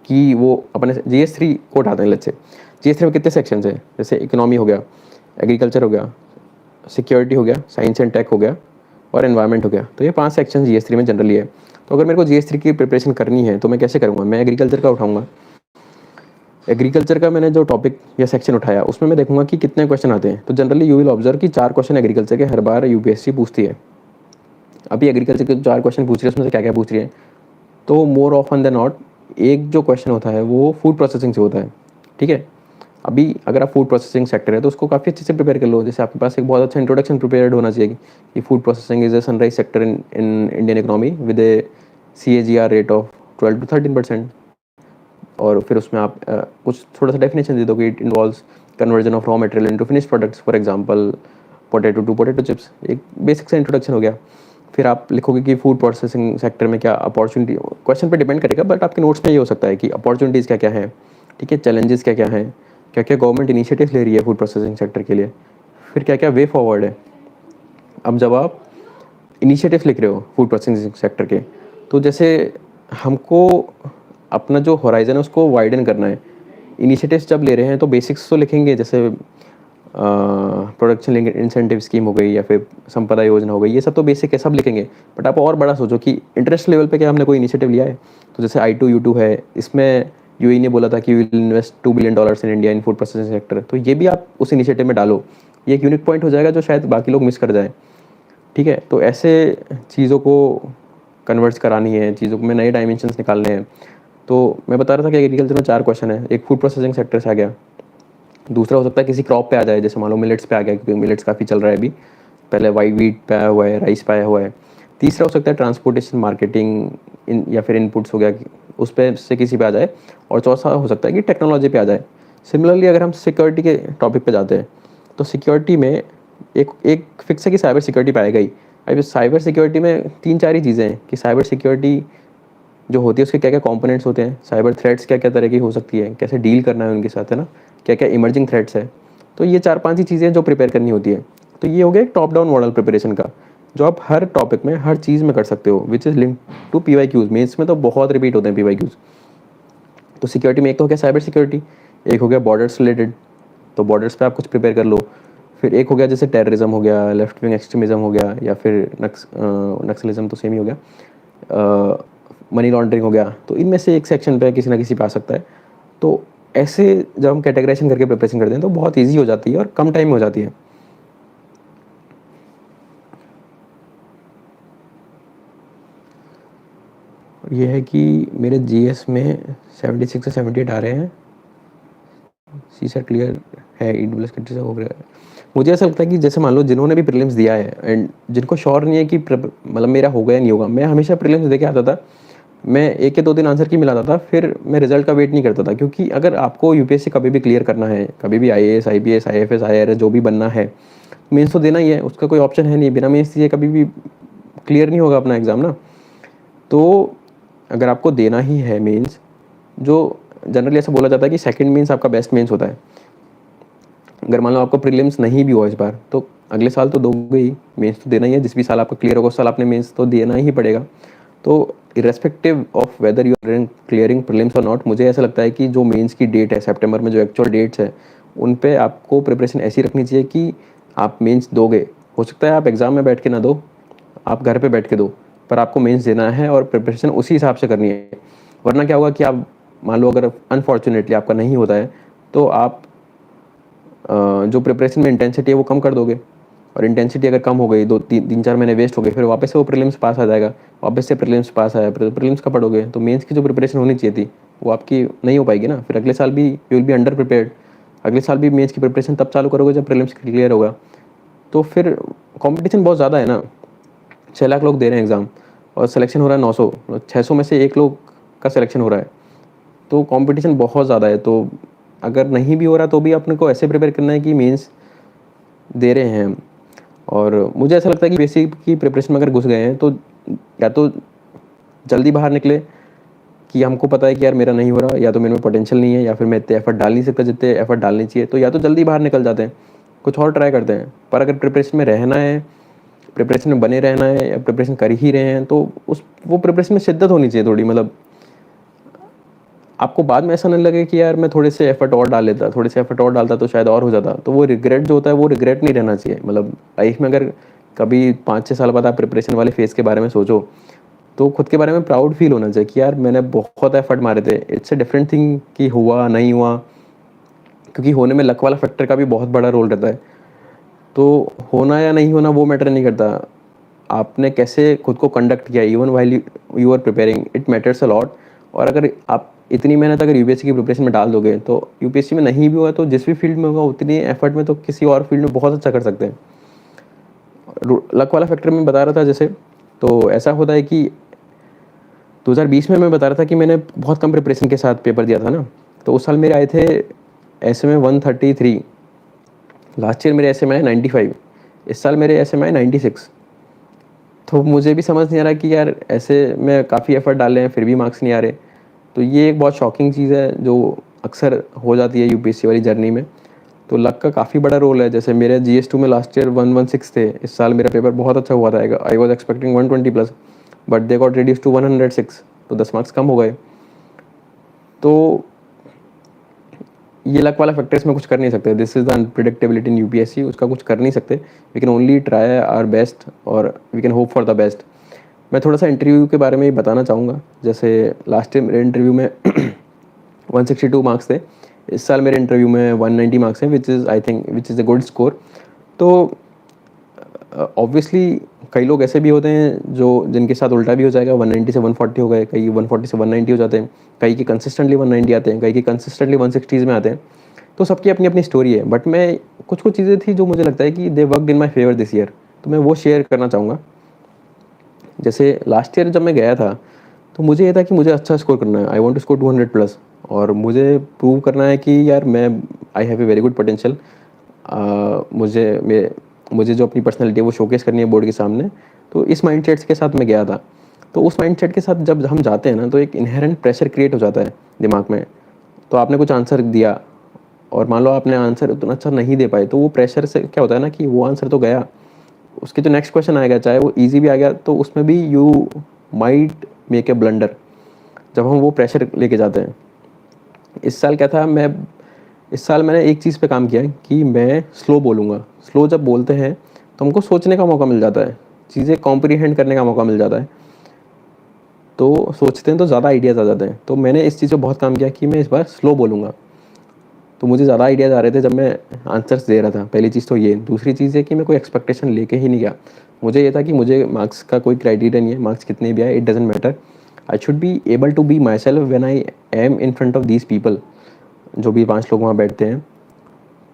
कि वो अपने GS3 को उठाते हैं। लेट्स से GS3 में कितने सेक्शंस हैं, जैसे इकोनॉमी हो गया, एग्रीकल्चर हो गया, सिक्योरिटी हो गया, साइंस एंड टेक हो गया, और एनवायरनमेंट हो गया। तो ये 5 सेक्शन GS3 में जनरली है। तो अगर मेरे को GS3 की प्रिपरेशन करनी है तो मैं कैसे करूँगा, मैं एग्रीकल्चर का उठाऊँगा। एग्रीकल्चर का मैंने जो टॉपिक या सेक्शन उठाया उसमें मैं देखूंगा कि कितने क्वेश्चन आते हैं। तो जनरली यू विल ऑब्जर्व कि 4 क्वेश्चन एग्रीकल्चर के हर बार UPSC पूछती है। अभी एग्रीकल्चर के 4 क्वेश्चन पूछ रही है, उसमें से क्या क्या पूछ रही है, तो मोर ऑफन देन नॉट एक जो क्वेश्चन होता है वो फूड प्रोसेसिंग से होता है। ठीक है, अभी अगर आप फूड प्रोसेसिंग सेक्टर है तो उसको काफ़ी अच्छे से प्रिपेयर कर लो। जैसे आपके पास एक बहुत अच्छा इंट्रोडक्शन प्रिपेयर्ड होना चाहिए कि food processing is a sunrise sector in Indian economy with A CAGR rate of 12 to 13%। और फिर उसमें आप कुछ थोड़ा सा डेफिनेशन दे दो कि it involves conversion of raw material into finish products, for example potato to potato chips. एक बेसिक सा इंट्रोडक्शन हो गया। फिर आप लिखोगे कि फूड प्रोसेसिंग सेक्टर में क्या अपॉर्चुनिटी, क्वेश्चन पे डिपेंड करेगा, बट आपके नोट्स में ये हो सकता है कि अपॉर्चुनिटीज़ क्या क्या है, ठीक है, चैलेंजेस क्या क्या हैं, क्या क्या गवर्नमेंट इनिशिएटिव्स ले रही है फूड प्रोसेसिंग सेक्टर के लिए, फिर क्या क्या वे फॉरवर्ड है। अब जब आप इनिशिएटिव्स लिख रहे हो फूड प्रोसेसिंग सेक्टर के, तो जैसे हमको अपना जो होराइजन है उसको वाइडन करना है। इनिशिएटिव्स जब ले रहे हैं तो बेसिक्स तो लिखेंगे, जैसे प्रोडक्शन लिंक्ड इंसेंटिव स्कीम हो गई या फिर संपदा योजना हो गई, ये सब तो बेसिक है, सब लिखेंगे। बट आप और बड़ा सोचो कि इंटरनेशनल लेवल पे क्या हमने कोई इनिशिएटिव लिया है। तो जैसे I2U2 है, इसमें UAE ने बोला था कि will invest $2 billion in India in food processing sector, तो ये भी आप उस इनिशिएटिव में डालो। ये एक यूनिक पॉइंट हो जाएगा जो शायद बाकी लोग मिस कर जाएँ। ठीक है, तो ऐसे चीज़ों को कन्वर्ट्स करानी है, चीज़ों को में नए डायमेंशंस निकालने हैं। तो मैं बता रहा था कि एग्रीकल्चर में 4 क्वेश्चन है, एक फूड प्रोसेसिंग सेक्टर से आ गया, दूसरा हो सकता है किसी क्रॉप पे आ जाए, जैसे मान लो मिलेट्स पे आ गया, क्योंकि मिलेट्स काफ़ी चल रहा है अभी, पहले वाइट वीट पे आया हुआ है, राइस पे आया हुआ है। तीसरा हो सकता है ट्रांसपोर्टेशन मार्केटिंग इन या फिर इनपुट्स हो गया, उस पे से किसी पे आ जाए। और चौथा हो सकता है कि टेक्नोलॉजी पे आ जाए। सिमिलरली अगर हम सिक्योरिटी के टॉपिक पे जाते हैं तो सिक्योरिटी में एक एक फिक्स है कि साइबर सिक्योरिटी पे आएगा ही। अभी साइबर सिक्योरिटी में 3-4 ही चीज़ें हैं कि साइबर सिक्योरिटी जो होती है उसके क्या क्या कंपोनेंट्स होते हैं, साइबर थ्रेट्स क्या क्या तरह की हो सकती है, कैसे डील करना है उनके साथ, है ना, क्या क्या इमर्जिंग थ्रेट्स है। तो ये 4-5 ही चीज़ें जो प्रिपेयर करनी होती है। तो ये हो गया एक टॉप डाउन मॉडल प्रिपरेशन का, जो आप हर टॉपिक में हर चीज़ में कर सकते हो, which is link to PYQs। Mains में तो बहुत रिपीट होते हैं PYQs। तो सिक्योरिटी में एक तो हो गया साइबर सिक्योरिटी, एक हो गया बॉर्डर्स रिलेटेड, तो बॉर्डर्स पे आप कुछ प्रिपेयर कर लो। फिर एक हो गया जैसे टेररिज्म हो गया, लेफ्ट विंग एक्सट्रीमिज्म हो गया, या फिर नक्सलिज्म तो सेम ही हो गया, मनी लॉन्ड्रिंग हो गया। तो इनमें से एक सेक्शन पे किसी ना किसी पे आ सकता है। तो ऐसे जब हम कैटेगराइजेशन करके प्रिपरेशन करते हैं तो बहुत ईजी हो जाती है और कम टाइम में हो जाती है। ये है कि मेरे GS में 76 से 78 आ रहे हैं, CSAT क्लियर है, EWS से हो गया है। मुझे ऐसा लगता है कि जैसे मान लो जिन्होंने भी प्रीलिम्स दिया है एंड जिनको श्योर नहीं है कि मतलब मेरा होगा या नहीं होगा, मैं हमेशा प्रीलिम्स दे के आता था मैं 1 या 2 दिन आंसर की मिलाता था, फिर मैं रिजल्ट का वेट नहीं करता था, क्योंकि अगर आपको यूपीएससी कभी भी क्लियर करना है, कभी भी आईएएस, आईपीएस, आईएफएस, आईआरएस जो भी बनना है, मेंस तो देना ही है, उसका कोई ऑप्शन है नहीं। बिना मेंस दिए कभी भी क्लियर नहीं होगा अपना एग्ज़ाम ना। तो अगर आपको देना ही है मेंस, जो जनरली ऐसा बोला जाता है कि सेकंड मेंस आपका बेस्ट मेंस होता है। अगर मान लो आपका प्रीलिम्स नहीं भी हुआ इस बार, तो अगले साल तो दोगे ही, मेंस तो देना ही है। जिस भी साल आपका क्लियर होगा उस साल आपने मेंस तो देना ही पड़ेगा। तो irrespective of whether you are clearing prelims और नॉट, मुझे ऐसा लगता है कि जो मेंस की डेट है सितंबर में, जो एक्चुअल डेट्स है, उन पे आपको प्रिपरेशन ऐसी रखनी चाहिए कि आप मेंस दोगे। हो सकता है आप एग्ज़ाम में बैठ के ना दो, आप घर पे बैठ के दो, पर आपको मेंस देना है और प्रिपरेशन उसी हिसाब से करनी है। वरना क्या होगा कि आप मान लो अगर अनफॉर्चुनेटली आपका नहीं होता है, तो आप जो प्रिपरेशन में इंटेंसिटी है वो कम कर दोगे, और इंटेंसिटी अगर कम हो गई, 2 3 4 महीने वेस्ट हो गए, फिर वापस से वो प्रीलिम्स पास आ जाएगा, वापस से प्रीलिम्स पास आया, फिर प्रीलिम्स का पढ़ोगे, तो मेंस की जो प्रिपरेशन होनी चाहिए थी वो आपकी नहीं हो पाएगी ना। फिर अगले साल भी you will be under prepared. अगले साल भी मेंस की प्रिपरेशन तब चालू करोगे जब प्रीलिम्स क्लियर होगा। तो फिर कंपटीशन बहुत ज़्यादा है ना। 6 लाख लोग दे रहे हैं एग्ज़ाम, और सिलेक्शन हो रहा है 900, 600 में से 1 लोग का सिलेक्शन हो रहा है। तो कंपटीशन बहुत ज़्यादा है। तो अगर नहीं भी हो रहा तो भी अपने को ऐसे प्रिपेयर करना है कि मेंस दे रहे हैं हम। और मुझे ऐसा लगता है कि बेसिक की प्रिपरेशन में अगर घुस गए हैं, तो या तो जल्दी बाहर निकले कि हमको पता है कि यार मेरा नहीं हो रहा, या तो मेरे में पोटेंशियल नहीं है, या फिर मैं इतने एफर्ट डाल नहीं सकता जितने एफर्ट डालने चाहिए, तो या तो जल्दी बाहर निकल जाते हैं, कुछ और ट्राई करते हैं। पर अगर प्रिपरेशन में रहना है, प्रिपरेशन में बने रहना है, या प्रिपरेशन कर ही रहे हैं, तो उस वो प्रिपरेशन में शिद्दत होनी चाहिए थोड़ी। मतलब आपको बाद में ऐसा नहीं लगे कि यार मैं थोड़े से एफर्ट और डाल लेता, थोड़े से एफर्ट और डालता तो शायद और हो जाता। तो वो रिग्रेट जो होता है वो रिग्रेट नहीं रहना चाहिए। मतलब लाइफ में अगर कभी 5 6 साल बाद आप प्रिपरेशन वाले फेज़ के बारे में सोचो, तो खुद के बारे में प्राउड फील होना चाहिए कि यार मैंने बहुत एफर्ट मारे थे। इट्स अ डिफरेंट थिंग कि हुआ नहीं हुआ, क्योंकि होने में लक वाला फैक्टर का भी बहुत बड़ा रोल रहता है। तो होना या नहीं होना वो मैटर नहीं करता, आपने कैसे खुद को कंडक्ट किया even while you are preparing, it matters a lot. और अगर आप इतनी मेहनत अगर यूपीएससी की प्रिपरेशन में डाल दोगे, तो यूपीएससी में नहीं भी हुआ तो जिस भी फील्ड में होगा उतनी एफर्ट में तो किसी और फील्ड में बहुत अच्छा कर सकते हैं। लक वाला फैक्टर मैं बता रहा था जैसे, तो ऐसा होता है कि 2020 में मैं बता रहा था कि मैंने बहुत कम प्रिपरेशन के साथ पेपर दिया था ना। तो उस साल मेरे आए थे एस एम 133, लास्ट ईयर मेरे एस एम आए 95, इस साल मेरे एस एम आए 96। तो मुझे भी समझ नहीं आ रहा कि यार ऐसे मैं काफ़ी एफर्ट डाले हैं फिर भी मार्क्स नहीं आ रहे। तो ये एक बहुत शॉकिंग चीज़ है जो अक्सर हो जाती है यूपीएससी वाली जर्नी में। तो लक का काफ़ी बड़ा रोल है। जैसे मेरे GS2 में लास्ट ईयर 116 थे, इस साल मेरा पेपर बहुत अच्छा हुआ था, I was expecting 120+, but they got reduce to 106, तो 10 मार्क्स कम हो गए। तो ये लक वाला फैक्टर इसमें कुछ कर नहीं सकते। This is the unpredictability in UPSC, उसका कुछ कर नहीं सकते। We can only try our best और we can hope for the best. मैं थोड़ा सा इंटरव्यू के बारे में ही बताना चाहूँगा। जैसे लास्ट टाइम मेरे इंटरव्यू में 162 मार्क्स थे, इस साल मेरे इंटरव्यू में 190 मार्क्स हैं, which is a good score. तो ऑब्वियसली कई लोग ऐसे भी होते हैं जो जिनके साथ उल्टा भी हो जाएगा, 190 से 140 हो गए, कई 140 से 190 हो जाते हैं, कई के कंसिस्टेंटली 190 आते हैं, कई के कंसिस्टेंटली 160s में आते हैं। तो सबकी अपनी अपनी स्टोरी है। बट मैं कुछ कुछ चीज़ें थी जो मुझे लगता है कि they worked in my favour this year, तो मैं वो शेयर करना चाहूँगा। जैसे लास्ट ईयर जब मैं गया था, तो मुझे ये था कि मुझे अच्छा स्कोर करना है, आई वांट टू स्कोर 200+, और मुझे प्रूव करना है कि यार मैं आई have A very good potential. मुझे जो अपनी पर्सनैलिटी है वो शोकेस करनी है बोर्ड के सामने। तो इस माइंडसेट के साथ मैं गया था। तो उस माइंडसेट के साथ जब हम जाते हैं ना, तो एक इनहेरेंट प्रेशर क्रिएट हो जाता है दिमाग में। तो आपने कुछ आंसर दिया, और मान लो आपने आंसर उतना अच्छा नहीं दे पाए, तो वो प्रेशर से क्या होता है ना कि वो आंसर तो गया, उसके जो नेक्स्ट क्वेश्चन आएगा चाहे वो इजी भी आ गया, तो उसमें भी you might make a blunder जब हम वो प्रेशर लेके जाते हैं। इस साल क्या था, इस साल मैंने एक चीज़ पे काम किया है कि मैं स्लो बोलूँगा। स्लो जब बोलते हैं तो हमको सोचने का मौका मिल जाता है, चीज़ें कॉम्प्रीहेंड करने का मौका मिल जाता है। तो सोचते हैं तो ज़्यादा आइडियाज़ आ जाते हैं। तो मैंने इस चीज़ पे बहुत काम किया कि मैं इस बार स्लो बोलूँगा। तो मुझे ज़्यादा आइडियाज़ आ रहे थे जब मैं आंसर्स दे रहा था। पहली चीज़ तो ये। दूसरी चीज़ है कि मैं कोई एक्सपेक्टेशन लेके ही नहीं गया। मुझे ये था कि मुझे मार्क्स का कोई क्राइटेरिया नहीं है, मार्क्स कितने भी आए it doesn't matter. I should be able to be my self when I am in front of these people. जो भी 5 लोग वहाँ बैठते हैं,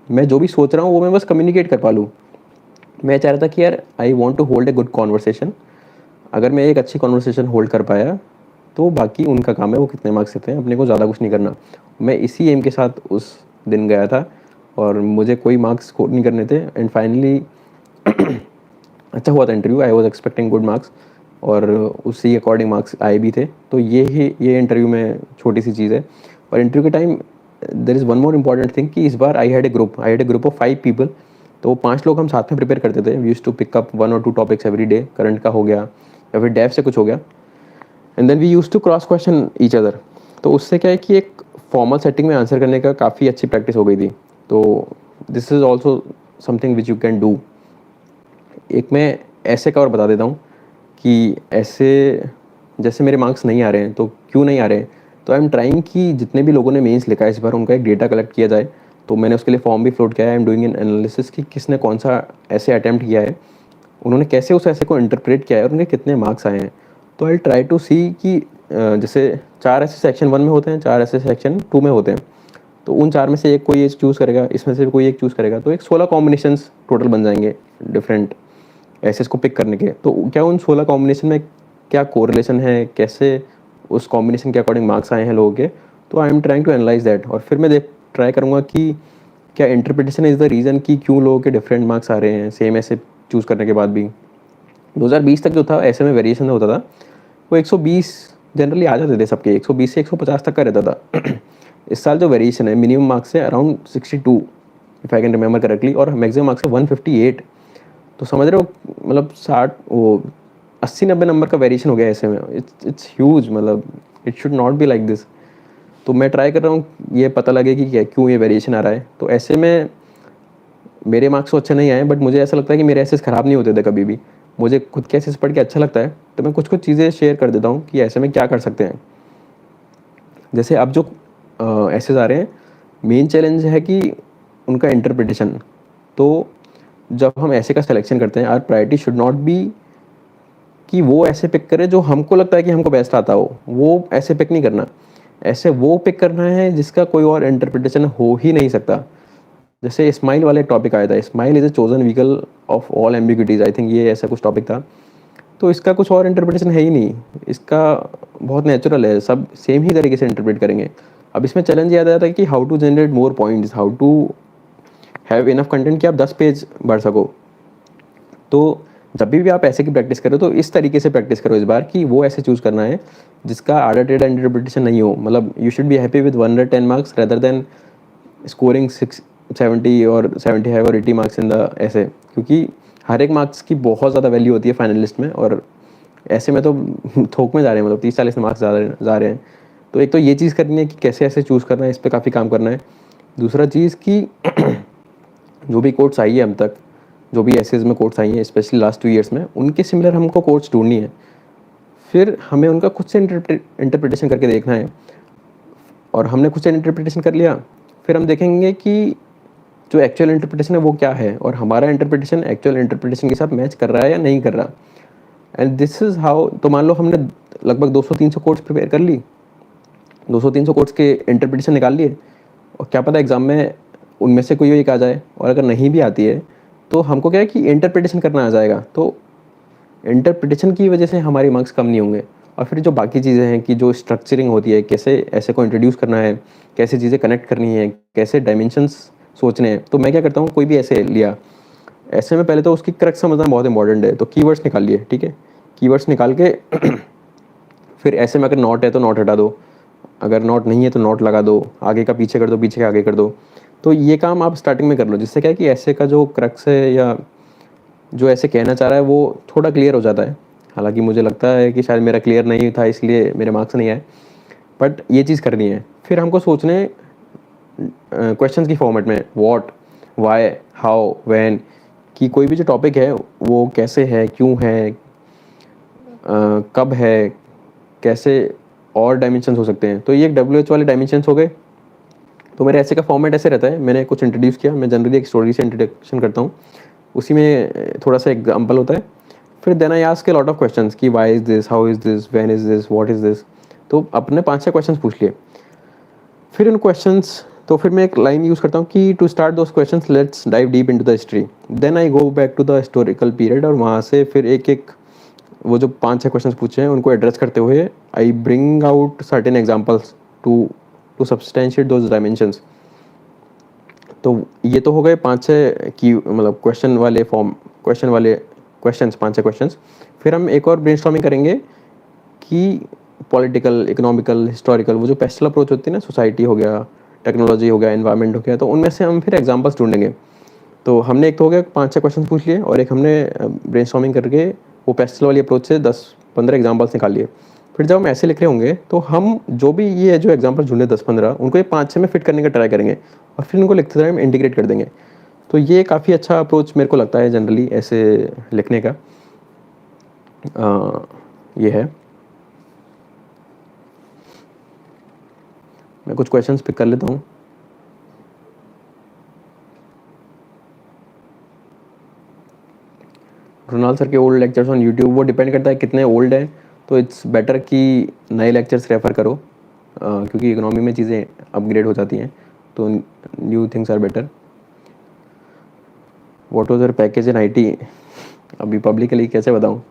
मैं जो भी सोच रहा हूँ वो मैं बस कम्युनिकेट कर पा लूँ। मैं चाह रहा था कि यार I want to hold a good conversation. अगर मैं एक अच्छी कॉन्वर्सेशन होल्ड कर पाया, तो बाकी उनका काम है वो कितने मार्क्स देते हैं, अपने को ज़्यादा कुछ नहीं करना। मैं इसी एम के साथ उस दिन गया था और मुझे कोई मार्क्स स्कोर नहीं करने थे एंड फाइनली अच्छा हुआ था interview. I was expecting good marks और उसी अकॉर्डिंग मार्क्स आए भी थे। तो ये इंटरव्यू में छोटी सी चीज़ है। और इंटरव्यू के time there is one more important thing कि इस बार I had a group of 5 people. तो 5 लोग हम साथ में प्रिपेयर करते थे। We used to pick up 1 और 2 टॉपिक्स एवरी डे, करंट का हो गया या फिर डेव से कुछ हो गया, and then we used to cross question each other. तो उससे क्या है कि एक फॉर्मल सेटिंग में आंसर करने का काफ़ी अच्छी प्रैक्टिस हो गई थी। तो this is also something which you can do. एक मैं ऐसे का और बता देता हूँ कि ऐसे जैसे मेरे मार्क्स नहीं आ रहे हैं तो क्यों नहीं आ रहे हैं, तो आई एम ट्राइंग कि जितने भी लोगों ने मेंस लिखा है इस बार उनका एक डेटा कलेक्ट किया जाए। तो मैंने उसके लिए फॉर्म भी फ्लोट किया है। I am doing an analysis कि किसने कौन सा ऐसे अटैम्प्ट किया है, उन्होंने कैसे उस ऐसे को इंटरप्रेट किया है और उनके कितने मार्क्स आए हैं। तो आई ट्राई टू सी कि जैसे 4 ऐसे सेक्शन 1 में होते हैं, 4 ऐसे सेक्शन 2 में होते हैं। तो उन 4 में से एक कोई एक चूज़ करेगा, इसमें से कोई एक चूज़ करेगा, तो एक 16 कॉम्बिनेशंस टोटल बन जाएंगे डिफरेंट एसेस को पिक करने के। तो क्या उन 16 कॉम्बिनेशन में क्या कोरिलेशन है, कैसे उस कॉम्बिनेशन के अकॉर्डिंग मार्क्स आए हैं लोगों के। तो I am trying to analyse that और फिर मैं ट्राई करूँगा कि क्या इंटरप्रिटेशन इज़ द रीज़न कि क्यों लोगों के डिफरेंट मार्क्स आ रहे हैं सेम ऐसे चूज़ करने के बाद भी। 2020 तक जो था ऐसे में वेरिएशन होता था, वो 120 जनरली आ जाते थे सबके, 120 से 150 तक का रहता था। इस साल जो वेरिएशन है मिनिमम मार्क्स है around 62 if I can remember correctly, और मैक्सिमम मार्क्स है 158। तो समझ रहे हो, मतलब 60 वो 80-90 नंबर का वेरिएशन हो गया ऐसे में। इट्स ह्यूज, मतलब it should not be like this. तो मैं ट्राई कर रहा हूँ ये पता लगे कि क्या क्यों ये वेरिएशन आ रहा है। तो ऐसे में मेरे मार्क्स तो अच्छे नहीं आए, बट मुझे ऐसा लगता है कि मेरे एसेस ख़राब नहीं होते थे कभी भी। मुझे खुद के एसेस पढ़ के अच्छा लगता है, तो मैं कुछ कुछ चीज़ें शेयर कर देता हूँ कि ऐसे में क्या कर सकते हैं। जैसे अब जो एसेस आ रहे हैं, मेन चैलेंज है कि उनका इंटरप्रिटेशन। तो जब हम ऐसे का सिलेक्शन करते हैं, our priority should not be कि वो ऐसे पिक करे जो हमको लगता है कि हमको बेस्ट आता हो, वो ऐसे पिक नहीं करना। ऐसे वो पिक करना है जिसका कोई और इंटरप्रिटेशन हो ही नहीं सकता। जैसे स्माइल वाला एक टॉपिक आया था, smile is a chosen vehicle of all ambiguities, I think ये ऐसा कुछ टॉपिक था। तो इसका कुछ और इंटरप्रिटेशन है ही नहीं, इसका बहुत नेचुरल है, सब सेम ही तरीके से इंटरप्रेट करेंगे। अब इसमें चैलेंज याद आता है कि how to generate more points, how to have enough content कि आप 10 पेज बढ़ सको। तो जब भी आप ऐसे की प्रैक्टिस करो तो इस तरीके से प्रैक्टिस करो इस बार कि वो ऐसे चूज़ करना है जिसका आधा टेढ़ा इंटरप्रिटेशन नहीं हो। मतलब you should be happy with 110 marks rather than scoring 670 और 75 और 80 मार्क्स इन द ऐसे, क्योंकि हर एक मार्क्स की बहुत ज़्यादा वैल्यू होती है फाइनल लिस्ट में, और ऐसे में तो थोक में जा रहे हैं, मतलब 30-40 मार्क्स ज़्यादा जा रहे हैं। तो एक तो ये चीज़ करनी है कि कैसे ऐसे चूज़ करना है, इस पर काफ़ी काम करना है। दूसरा चीज़ कि जो भी कोर्स आई है अब तक, जो भी एसेज में कोर्स आई हैं स्पेशली लास्ट 2 ईयर्स में, उनके सिमिलर हमको कोर्स ढूंढनी है। फिर हमें उनका खुद से इंटरप्रिटेशन करके देखना है, और हमने खुद से इंटरप्रिटेशन कर लिया, फिर हम देखेंगे कि जो एक्चुअल इंटरप्रिटेशन है वो क्या है, और हमारा इंटरप्रिटेशन एक्चुअल इंटरप्रिटेशन के साथ मैच कर रहा है या नहीं कर रहा। And this is how. तो मान लो हमने लगभग 200-300 कोर्स प्रिपेयर कर ली, 200-300 कोर्स के इंटरप्रिटेशन निकाल लिए, और क्या पता एग्ज़ाम में उनमें से कोई एक आ जाए, और अगर नहीं भी आती है तो हमको क्या है कि इंटरप्रिटेशन करना आ जाएगा। तो इंटरप्रिटेशन की वजह से हमारे मार्क्स कम नहीं होंगे। और फिर जो बाकी चीज़ें हैं कि जो स्ट्रक्चरिंग होती है, कैसे ऐसे को इंट्रोड्यूस करना है, कैसे चीज़ें कनेक्ट करनी है, कैसे डायमेंशंस सोचने हैं, तो मैं क्या करता हूँ, कोई भी ऐसे लिया, ऐसे में पहले तो उसकी क्रक्स समझना बहुत इंपॉर्टेंट है। तो कीवर्ड्स निकाल लिए, ठीक है, कीवर्ड्स निकाल के फिर ऐसे में अगर नॉट है तो नॉट हटा दो, अगर नॉट नहीं है तो नॉट लगा दो, आगे का पीछे कर दो, पीछे का आगे कर दो। तो ये काम आप स्टार्टिंग में कर लो, जिससे क्या है कि ऐसे का जो क्रक्स है या जो ऐसे कहना चाह रहा है वो थोड़ा क्लियर हो जाता है। हालांकि मुझे लगता है कि शायद मेरा क्लियर नहीं था इसलिए मेरे मार्क्स नहीं आए, बट ये चीज़ करनी है। फिर हमको सोचने क्वेश्चंस की फॉर्मेट में, व्हाट, व्हाई, हाउ, व्हेन, कि कोई भी जो टॉपिक है वो कैसे है, क्यों है, कब है, कैसे, और डायमेंशंस हो सकते हैं। तो ये एक WH वाले डायमेंशंस हो गए। तो मेरे ऐसे का फॉर्मेट ऐसे रहता है, मैंने कुछ इंट्रोड्यूस किया, मैं जनरली एक स्टोरी से इंट्रोडक्शन करता हूँ, उसी में थोड़ा सा एग्जाम्पल होता है। फिर then I ask a lot of questions कि why is this, how is this, when is this, what is this. तो अपने 5-6 क्वेश्चंस पूछ लिए। फिर उन क्वेश्चंस, तो फिर मैं एक लाइन यूज़ करता हूँ कि to start those questions let's dive deep into the history. Then I go back to the historical period, और वहाँ से फिर एक एक वो जो 5-6 क्वेश्चंस पूछे हैं उनको एड्रेस करते हुए I bring out certain examples to substantiate those dimensions. तो ये तो हो गए 5-6 की मतलब क्वेश्चंस 5-6 क्वेश्चंस। फिर हम एक और ब्रेनस्टॉर्मिंग करेंगे कि पॉलिटिकल, इकोनॉमिकल, हिस्टोरिकल, वो जो पेस्टल अप्रोच होती है ना, सोसाइटी हो गया, टेक्नोलॉजी हो गया, एनवायरनमेंट हो गया, तो उनमें से हम फिर एग्जांपल्स ढूंढेंगे। तो हमने एक तो हो गया 5-6 क्वेश्चन पूछ लिए और एक हमने ब्रेनस्टॉर्मिंग करके वो पेस्टल वाली अप्रोच से 10-15 एग्जांपल्स निकाल लिए। फिर जब हम ऐसे लिख रहे होंगे तो हम जो भी ये जो एग्जांपल ढूंढे 10-15 उनको ये 5-6 में फिट करने का ट्राई करेंगे और फिर उनको लिखते टाइम इंटीग्रेट कर देंगे। तो ये काफ़ी अच्छा अप्रोच मेरे को लगता है जनरली ऐसे लिखने का। ये है। मैं कुछ क्वेश्चंस पिक कर लेता हूँ। रोनाल्ड सर के ओल्ड लेक्चर्स ऑन यूट्यूब, वो डिपेंड करता है कितने ओल्ड हैं, तो इट्स बेटर कि नए लेक्चर्स रेफ़र करो क्योंकि इकोनॉमी में चीज़ें अपग्रेड हो जाती हैं, तो new things are better. What was your package in IT? अभी पब्लिकली कैसे बताऊँ?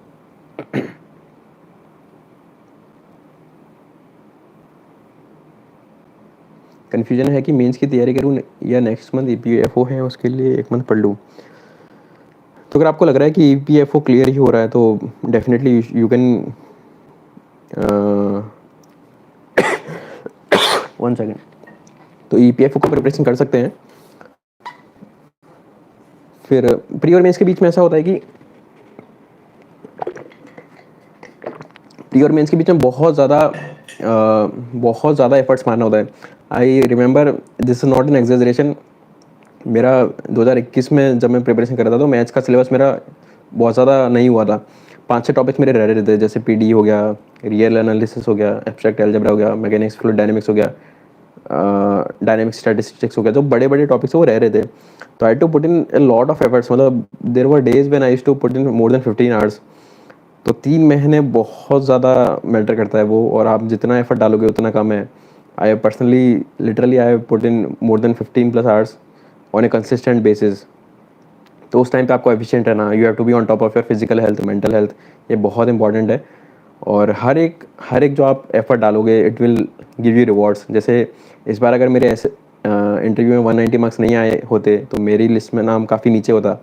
कन्फ्यूजन है कि मेंस की तैयारी करूँ या नेक्स्ट मंथ ईपीएफओ है उसके लिए 1 मंथ पढ़ लूँ। तो अगर आपको लग रहा है कि ईपीएफओ क्लियर ही हो रहा है तो डेफिनेटली यू कैन 1 सेकेंड, तो ईपीएफओ का प्रिपरेशन कर सकते हैं। फिर प्री और मेंस के बीच में ऐसा होता है कि प्री और मेंस के बीच में बहुत ज़्यादा एफर्ट्स मारना होता है। I remember, this is not an exaggeration, मेरा 2021 में जब मैं प्रिपरेशन कर रहा था तो मैथ्स का सिलेबस मेरा बहुत ज़्यादा नहीं हुआ था। 5-6 टॉपिक्स मेरे रह रहे थे, जैसे पीडी हो गया, रियल एनालिसिस हो गया, एब्स्ट्रैक्ट अलजेब्रा हो गया, मैकेनिक्स फ्लूइड डायनेमिक्स हो गया, डायनेमिक स्टैटिस्टिक्स हो गया, जो बड़े बड़े टॉपिक्स वो रह रहे थे। तो I too put in a lot of efforts, मतलब there were days when I used to put in more than 15 hours. तो 3 महीने बहुत ज़्यादा मैटर करता है वो, और आप जितना एफर्ट डालोगे उतना कम है। I personally literally I put in more than 15+ hours on a consistent basis. तो उस टाइम पे आपको एफिशिएंट रहना, you have to be on top of your physical health, mental health, ये बहुत इंपॉर्टेंट है। और हर एक जो आप एफर्ट डालोगे it will give you rewards. जैसे इस बार अगर मेरे ऐसे इंटरव्यू में 190 मार्क्स नहीं आए होते तो मेरी लिस्ट में नाम काफ़ी नीचे होता,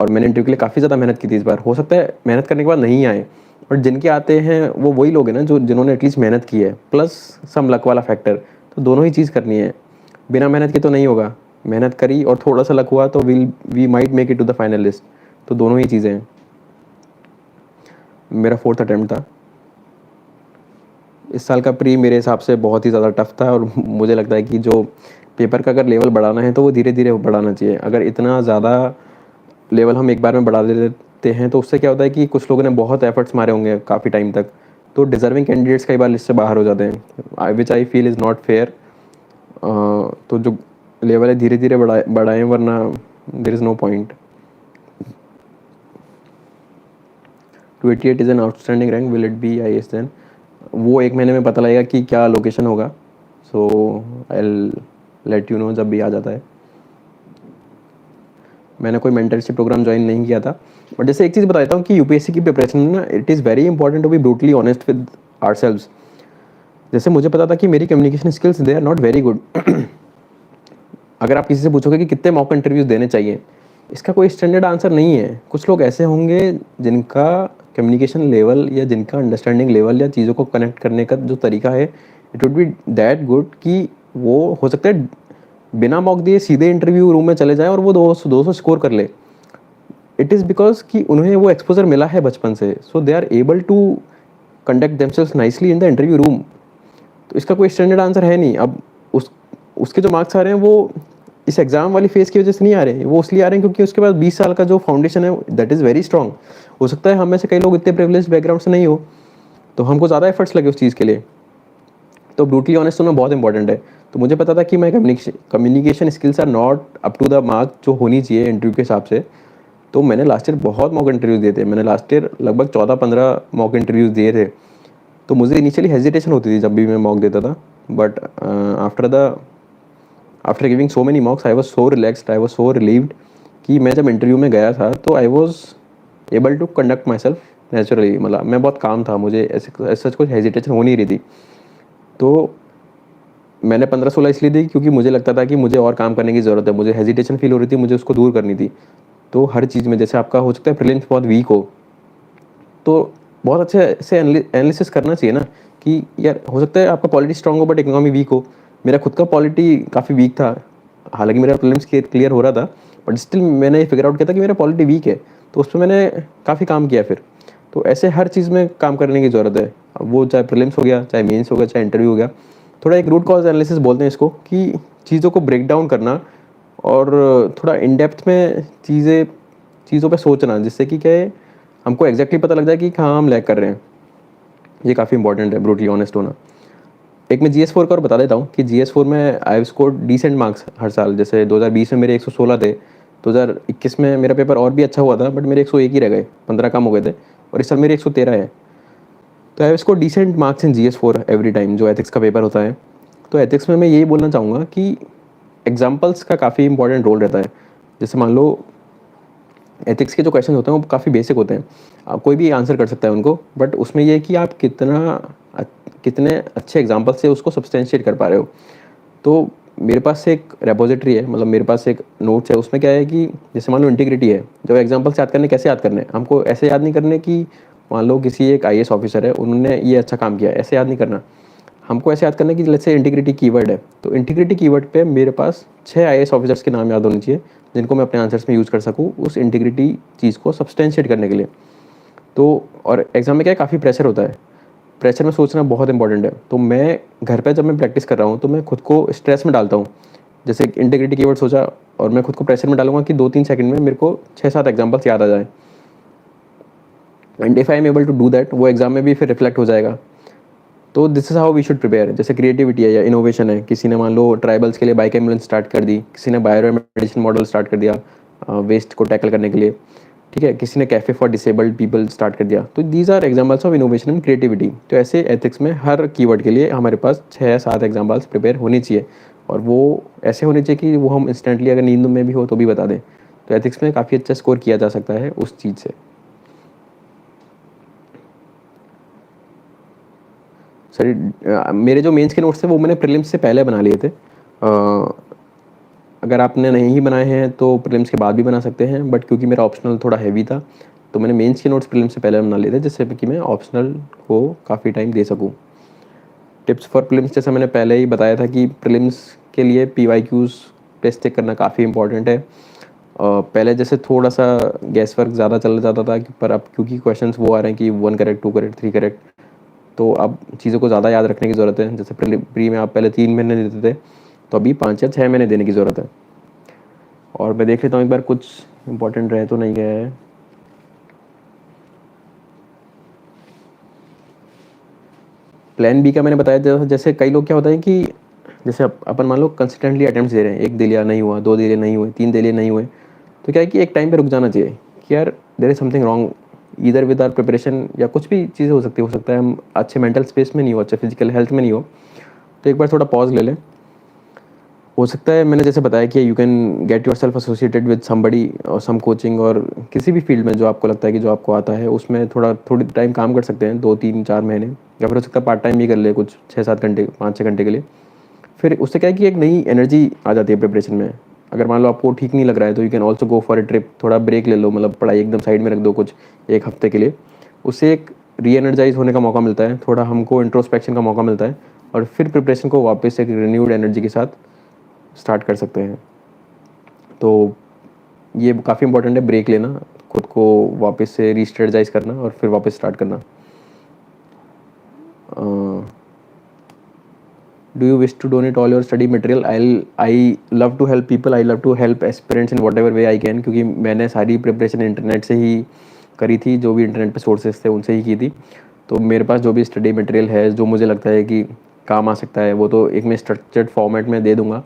और मैंने इंटरव्यू के लिए काफ़ी ज़्यादा मेहनत की थी इस बार। हो सकता है मेहनत करने के बाद नहीं आए, और जिनके आते हैं वो वही लोग हैं ना जिन्होंने एटलीस्ट मेहनत की है, प्लस सम लक वाला फैक्टर। तो दोनों ही चीज़ करनी है, बिना मेहनत के तो नहीं होगा। मेहनत करी और थोड़ा सा लक हुआ तो we might make it to the final list. तो दोनों ही चीज़ें हैं। मेरा 4th अटेम्प्ट था। इस साल का प्री मेरे हिसाब से बहुत ही ज़्यादा टफ था, और मुझे लगता है कि जो पेपर का अगर लेवल बढ़ाना है तो वो धीरे धीरे बढ़ाना चाहिए। अगर इतना ज़्यादा लेवल हम एक बार में बढ़ा देते हैं तो उससे क्या होता है कि कुछ लोगों ने बहुत एफर्ट्स मारे होंगे काफ़ी टाइम तक, तो डिज़र्विंग कैंडिडेट्स कई बार लिस्ट से बाहर हो जाते हैं, which I feel is not fair. तो जो लेवल है धीरे धीरे बढ़ाएं, वरना there is no point. 288 is an outstanding rank, will it be IAS then? वो 1 महीने में पता लगेगा कि क्या लोकेशन होगा, so I will let you know जब भी आ जाता है। मैंने कोई मेंटरशिप प्रोग्राम ज्वाइन नहीं किया था, बट जैसे एक चीज़ बता देता हूँ कि यूपीएससी की प्रिपरेशन में ना it is very important to be brutally honest with ourselves. जैसे मुझे पता था कि मेरी communication skills they are not very good. अगर आप किसी से पूछोगे कि कितने मॉक इंटरव्यूज़ देने चाहिए, इसका कोई स्टैंडर्ड आंसर नहीं है। कुछ लोग ऐसे होंगे जिनका कम्युनिकेशन लेवल या जिनका अंडरस्टैंडिंग लेवल या चीज़ों को कनेक्ट करने का जो तरीका है it would be that good कि वो हो सकता है बिना मॉक दिए सीधे इंटरव्यू रूम में चले जाएं और वो 200 स्कोर कर ले। इट इज़ बिकॉज कि उन्हें वो एक्सपोजर मिला है बचपन से, so they are able to conduct themselves nicely in the interview room. तो इसका कोई स्टैंडर्ड आंसर है नहीं। अब उसके जो मार्क्स आ रहे हैं वो इस एग्ज़ाम वाली फेज़ की वजह से नहीं आ रहे, वो इसलिए आ रहे हैं क्योंकि उसके पास 20 साल का जो फाउंडेशन है दैट इज़ वेरी स्ट्रॉन्ग। हो सकता है हम में से कई लोग इतने प्रिविलेज बैकग्राउंड से नहीं हो, तो हमको ज़्यादा एफर्ट्स लगे उस चीज़ के लिए। तो ब्रूटली ऑनेस्ट होना बहुत इंपॉर्टेंट है। तो मुझे पता था कि मैं communication skills are not up to the mark जो होनी चाहिए इंटरव्यू के हिसाब से। तो मैंने लास्ट ईयर बहुत मॉक इंटरव्यूज़ दिए थे। मैंने लास्ट ईयर लगभग 14-15 मॉक इंटरव्यूज़ दिए थे। तो मुझे इनिशियली हेजिटेशन होती थी जब भी मैं मॉक देता था, but after giving so many mocks I was so relaxed, I was so relieved कि मैं जब इंटरव्यू में गया था तो I was able to conduct my self naturally, मतलब मैं बहुत काम था, मुझे ऐसे सच कुछ हेजिटेशन हो नहीं रही थी। तो मैंने 15-16 इसलिए दी क्योंकि मुझे लगता था कि मुझे और काम करने की ज़रूरत है, मुझे हेजिटेशन फील हो रही थी, मुझे उसको दूर करनी थी। तो हर चीज़ में जैसे आपका हो सकता है प्रीलिम्स बहुत वीक हो, तो बहुत अच्छे से एनालिसिस करना चाहिए ना कि यार हो सकता है आपका पॉलिटी स्ट्रांग हो बट इकोनॉमी वीक हो। मेरा खुद का पॉलिटी काफ़ी वीक था, हालांकि मेरा प्रीलिम्स क्लियर हो रहा था, बट स्टिल मैंने फिगर आउट किया था कि मेरा पॉलिटी वीक है, तो उस पर मैंने काफ़ी काम किया फिर। तो ऐसे हर चीज़ में काम करने की ज़रूरत है, अब वो चाहे प्रीलिम्स हो गया, चाहे मेंस हो गया, चाहे इंटरव्यू हो गया। थोड़ा एक रूट कॉज एनालिसिस बोलते हैं इसको, कि चीज़ों को ब्रेक डाउन करना और थोड़ा इन डेप्थ में चीज़ों पे सोचना, जिससे कि क्या है, हमको एग्जैक्टली पता लग जाए कि कहाँ हम लैग कर रहे हैं। ये काफ़ी इंपॉर्टेंट है, ब्रूटली ऑनेस्ट होना। एक मैं GS4 का और बता देता हूँ कि GS4 में I have scored decent marks हर साल। जैसे 2020 में मेरे 116 थे, 2021 में मेरा पेपर और भी अच्छा हुआ था बट मेरे 101 ही रह गए, 15 कम हो गए थे, और इस साल मेरे 113 है। तो I have scored decent marks in GS4 every time जो एथिक्स का पेपर होता है। तो एथिक्स में मैं यही बोलना चाहूँगा कि एग्जाम्पल्स का काफ़ी इंपॉर्टेंट रोल रहता है। जैसे मान लो एथिक्स के जो क्वेश्चन होते हैं वो काफ़ी बेसिक होते हैं, कोई भी आंसर कर सकता है उनको, बट उसमें ये है कि आप कितने अच्छे एग्जाम्पल से उसको सब्सटेंशिएट कर पा रहे हो। तो मेरे पास एक रेपोजिटरी है, मतलब मेरे पास एक नोट्स है, उसमें क्या है कि जैसे मान लो इंटीग्रिटी है, जब एग्जाम्पल से याद करने, कैसे याद करने, हमको ऐसे याद नहीं करने कि मान लो किसी एक IAS ऑफिसर है, उन्होंने ये अच्छा काम किया, ऐसे याद नहीं करना। हमको ऐसे याद करना कि लेट्स से इंटीग्रिटी कीवर्ड है, तो इंटीग्रिटी कीवर्ड पे मेरे पास 6 IAS ऑफिसर्स के नाम याद होने चाहिए, जिनको मैं अपने आंसर्स में यूज़ कर सकूँ उस इंटीग्रिटी चीज़ को सब्सटेंशिएट करने के लिए। तो और एग्ज़ाम में क्या है, काफ़ी प्रेशर होता है, प्रेशर में सोचना बहुत इंपॉर्टेंट है। तो मैं घर पे जब मैं प्रैक्टिस कर रहा हूँ तो मैं खुद को स्ट्रेस में डालता हूँ। जैसे इंटीग्रिटी कीवर्ड सोचा और मैं खुद को प्रेशर में डालूंगा कि 2-3 सेकंड में मेरे को 6-7 एग्जाम्पल्स याद आ जाए, and if I am able to do that, वो एग्जाम में भी फिर रिफ्लेक्ट हो जाएगा। तो this is how we should prepare. जैसे क्रिएटिविटी है या इनोवेशन है, किसी ने मान लो ट्राइबल्स के लिए बाइक एम्बुलेंस स्टार्ट कर दी, किसी ने बायो मेडिसिन मॉडल स्टार्ट कर दिया वेस्ट को टैकल करने के लिए, ठीक है, किसी ने cafe for disabled people start कर दिया। तो these are examples of innovation and creativity. तो ऐसे एथिक्स में हर कीवर्ड के लिए हमारे पास 6-7 एग्जाम्पल्स प्रिपेयर होनी चाहिए, और वो ऐसे होने चाहिए कि वो हम इंस्टेंटली अगर नींद में भी हो तो भी बता दें। तो एथिक्स में काफ़ी अच्छा स्कोर किया जा सकता है उस चीज़ से। सर मेरे जो मेंस के नोट्स थे वो मैंने प्रीलिम्स से पहले बना लिए थे। अगर आपने नहीं बनाए हैं तो प्रीलिम्स के बाद भी बना सकते हैं, बट क्योंकि मेरा ऑप्शनल थोड़ा हैवी था तो मैंने मेंस के नोट्स प्रीलिम्स से पहले बना लिए थे, जिससे कि मैं ऑप्शनल को काफ़ी टाइम दे सकूँ। टिप्स फॉर प्रीलिम्स, जैसा मैंने पहले ही बताया था कि प्रीलिम्स के लिए PYQs टेस्ट चेक करना काफ़ी इंपॉर्टेंट है। पहले जैसे थोड़ा सा गैस वर्क ज़्यादा चल जाता था, पर अब क्योंकि क्वेश्चंस वो आ रहे हैं कि 1 करेक्ट, 2 करेक्ट, 3 करेक्ट, तो अब चीज़ों को ज़्यादा याद रखने की ज़रूरत है। जैसे प्री में आप पहले 3 महीने देते थे, तो अभी 5 या 6 महीने देने की ज़रूरत है। और मैं देख लेता हूँ एक बार कुछ इंपॉर्टेंट रह तो नहीं गया है। प्लान बी का मैंने बताया था, जैसे कई लोग क्या होता है कि जैसे अपन मान लो कंसिस्टेंटली अटेम्प्ट्स दे रहे हैं, 1 दे लिया नहीं हुआ, 2 दे लिए नहीं हुए, 3 दे लिए नहीं हुए, तो क्या है कि एक टाइम पे रुक जाना चाहिए कि यार देयर इज समथिंग रॉन्ग इधर विद आर प्रिपरेशन, या कुछ भी चीज़ें हो सकती है, हम अच्छे मेंटल स्पेस में नहीं हो, अच्छे फिजिकल हेल्थ में नहीं हो, तो एक बार थोड़ा पॉज ले लें। हो सकता है मैंने जैसे बताया कि you can get your self associated with somebody और सम कोचिंग, और किसी भी फील्ड में जो आपको लगता है कि जो आपको आता है उसमें थोड़ी टाइम काम कर सकते हैं, 2-3-4 महीने, या फिर हो सकता है पार्ट टाइम भी कर ले कुछ 6-7 घंटे, 5-6 घंटे के लिए। फिर उससे क्या है कि एक नई एनर्जी आ जाती है प्रिपरेशन में। अगर मान लो आपको ठीक नहीं लग रहा है तो you can also go for a trip, थोड़ा ब्रेक ले लो, मतलब पढ़ाई एकदम साइड में रख दो कुछ 1 हफ्ते के लिए। उससे एक री एनर्जाइज होने का मौका मिलता है, थोड़ा हमको इंट्रोस्पेक्शन का मौका मिलता है, और फिर प्रिपरेशन को वापस एक रिन्यूड एनर्जी के साथ स्टार्ट कर सकते हैं। तो ये काफ़ी इंपॉर्टेंट है, ब्रेक लेना, खुद को वापस से रीस्ट्रेटजाइज करना और फिर वापस स्टार्ट करना। Do you wish to donate all your study material? I love to help people, I love to help aspirants in whatever way I can, क्योंकि मैंने सारी प्रिपरेशन इंटरनेट से ही करी थी, जो भी इंटरनेट पे सोर्सेज थे उनसे ही की थी। तो मेरे पास जो भी स्टडी मटेरियल है जो मुझे लगता है कि काम आ सकता है, वो तो एक मैं स्ट्रक्चर्ड फॉर्मेट में दे दूँगा,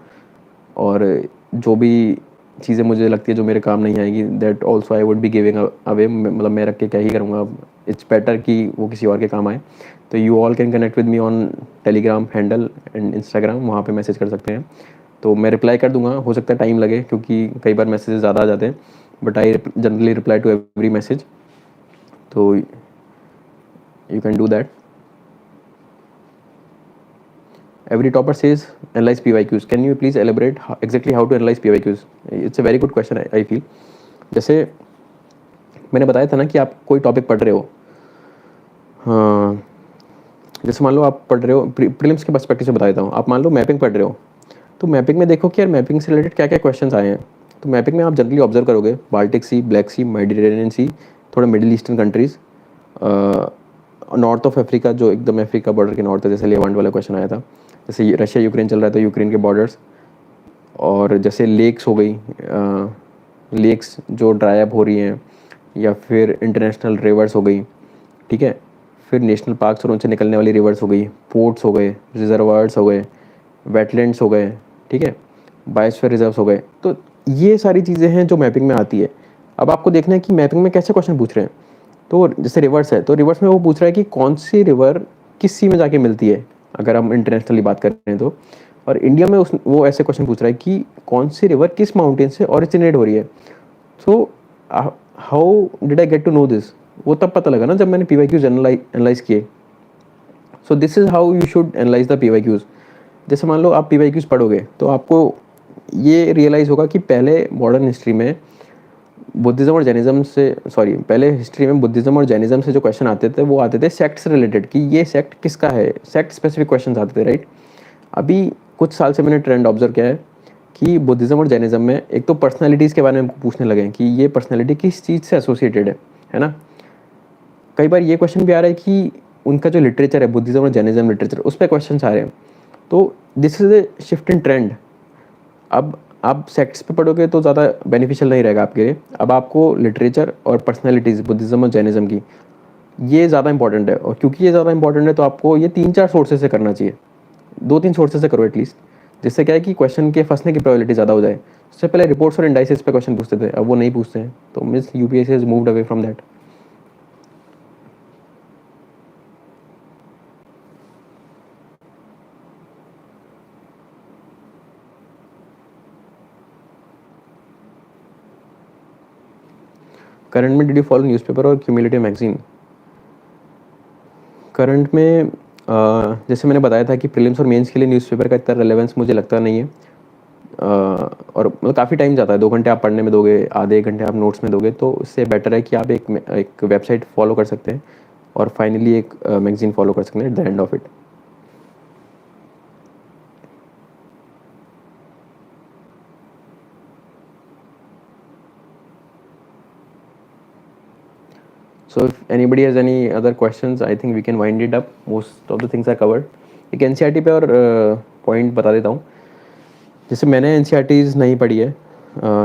और जो भी चीज़ें मुझे लगती है जो मेरे काम नहीं आएगी, that also I would be giving away, मतलब मैं रख के क्या ही करूँगा, इट्स बेटर कि वो किसी और के काम आए। तो you all can connect with me on Telegram handle and Instagram, वहाँ पे मैसेज कर सकते हैं, तो मैं रिप्लाई कर दूंगा। हो सकता है टाइम लगे क्योंकि कई बार मैसेजेस ज़्यादा आ जाते हैं, but I generally reply to every message. तो you can do that. Every topper says analyze PYQs. Can you please elaborate exactly how to analyze PYQs? It's a very good question, I feel. जैसे मैंने बताया था ना कि आप कोई टॉपिक पढ़ रहे हो, हाँ, जैसे मान लो आप पढ़ रहे हो, प्रीलिम्स के पर्सपेक्टिव से बता देता हूँ, आप मान लो मैपिंग पढ़ रहे हो, तो मैपिंग में देखो कि यार मैपिंग से रिलेटेड क्या क्या क्वेश्चंस आए हैं। तो मैपिंग में आप जनरली ऑब्जर्व करोगे बाल्टिक सी, ब्लैक सी, मेडिटेरेनियन सी, थोड़ा middle eastern countries, north of Africa जो एकदम अफ्रीका बॉर्डर के नॉर्थ है, जैसे लेवांट वाला क्वेश्चन आया था, जैसे रशिया यूक्रेन चल रहा है तो यूक्रेन के बॉर्डर्स, और जैसे लेक्स हो गई, लेक्स जो ड्राई अप हो रही हैं, या फिर इंटरनेशनल रिवर्स हो गई, ठीक है, फिर नेशनल पार्क्स और उनसे निकलने वाली रिवर्स हो गई, पोर्ट्स हो गए, रिजर्वायर्स हो गए, वेटलैंड्स हो गए, ठीक है, बायोस्फीयर रिजर्व्स हो गए। तो ये सारी चीज़ें हैं जो मैपिंग में आती है। अब आपको देखना है कि मैपिंग में कैसे क्वेश्चन पूछ रहे हैं। तो जैसे रिवर्स है, तो रिवर्स में वो पूछ रहा है कि कौन सी रिवर किस सी में जाके मिलती है, अगर हम इंटरनेशनली बात कर रहे हैं तो। और इंडिया में वो ऐसे क्वेश्चन पूछ रहा है कि कौन सी रिवर किस माउंटेन से ऑरिजिनेट हो रही है। So how did I get to know this? वो तब पता लगा ना जब मैंने PYQs एनालाइज किए। सो this is how you should analyse the PYQs। जैसे मान लो आप PYQs पढ़ोगे तो आपको ये रियलाइज़ होगा कि पहले मॉडर्न हिस्ट्री में बुद्धिज़्म और जैनिज़्म से, सॉरी, पहले हिस्ट्री में बुद्धिज़्म और जैनिज़्म से जो क्वेश्चन आते थे वो आते थे सेक्ट से रिलेटेड, कि ये सेक्ट किसका है, सेक्ट स्पेसिफिक क्वेश्चन आते थे, राइट। अभी कुछ साल से मैंने ट्रेंड ऑब्जर्व किया है कि बुद्धिज़्म और जैनिज़्म में एक तो पर्सनैलिटीज़ के बारे में पूछने लगे हैं कि ये पर्सनैलिटी किस चीज़ से एसोसिएटेड है ना। कई बार ये क्वेश्चन भी आ रहा है कि उनका जो लिटरेचर है, बुद्धिज़्म और जैनिज़्म लिटरेचर, उस पर क्वेश्चन आ रहे हैं। तो this is a shift in trend. अब आप सेक्ट्स पे पढ़ोगे तो ज़्यादा बेनिफिशियल नहीं रहेगा आपके लिए। अब आपको लिटरेचर और पर्सनैलिटीज़ बुद्धिज़्म और जैनिज़्म की, ये ज़्यादा इंपॉर्टेंट है। और क्योंकि ये ज़्यादा इंपॉर्टेंट है तो आपको ये 3-4 सोर्सेज से करना चाहिए, 2-3 सोर्सेज से करो एटलीस्ट, जिससे क्या है कि क्वेश्चन के फंसने की प्रोबेबिलिटी ज़्यादा हो जाए। उससे पहले रिपोर्ट्स और इंडाइसिस पे क्वेश्चन पूछते थे, अब वो नहीं पूछते हैं, तो means UPSC has moved away from that. Current में डिड यू फॉलो न्यूज़पेपर और क्यूमुलेटिव मैगजीन? करंट में जैसे मैंने बताया था कि प्रीलिम्स और मेंस के लिए न्यूज़पेपर का इतना रेलेवेंस मुझे लगता नहीं है। और मतलब काफ़ी टाइम जाता है, 2 घंटे आप पढ़ने में दोगे, आधे 1 घंटे आप नोट्स में दोगे, तो इससे बेटर है कि आप एक वेबसाइट फॉलो कर सकते हैं और फाइनली एक मैगजीन फॉलो कर सकते हैं at the end of it. So if anybody has any other questions, I think we can wind it up. Most of the things are covered. एक NCERT पे और पॉइंट बता देता हूँ। जैसे मैंने NCERTs नहीं पढ़ी है,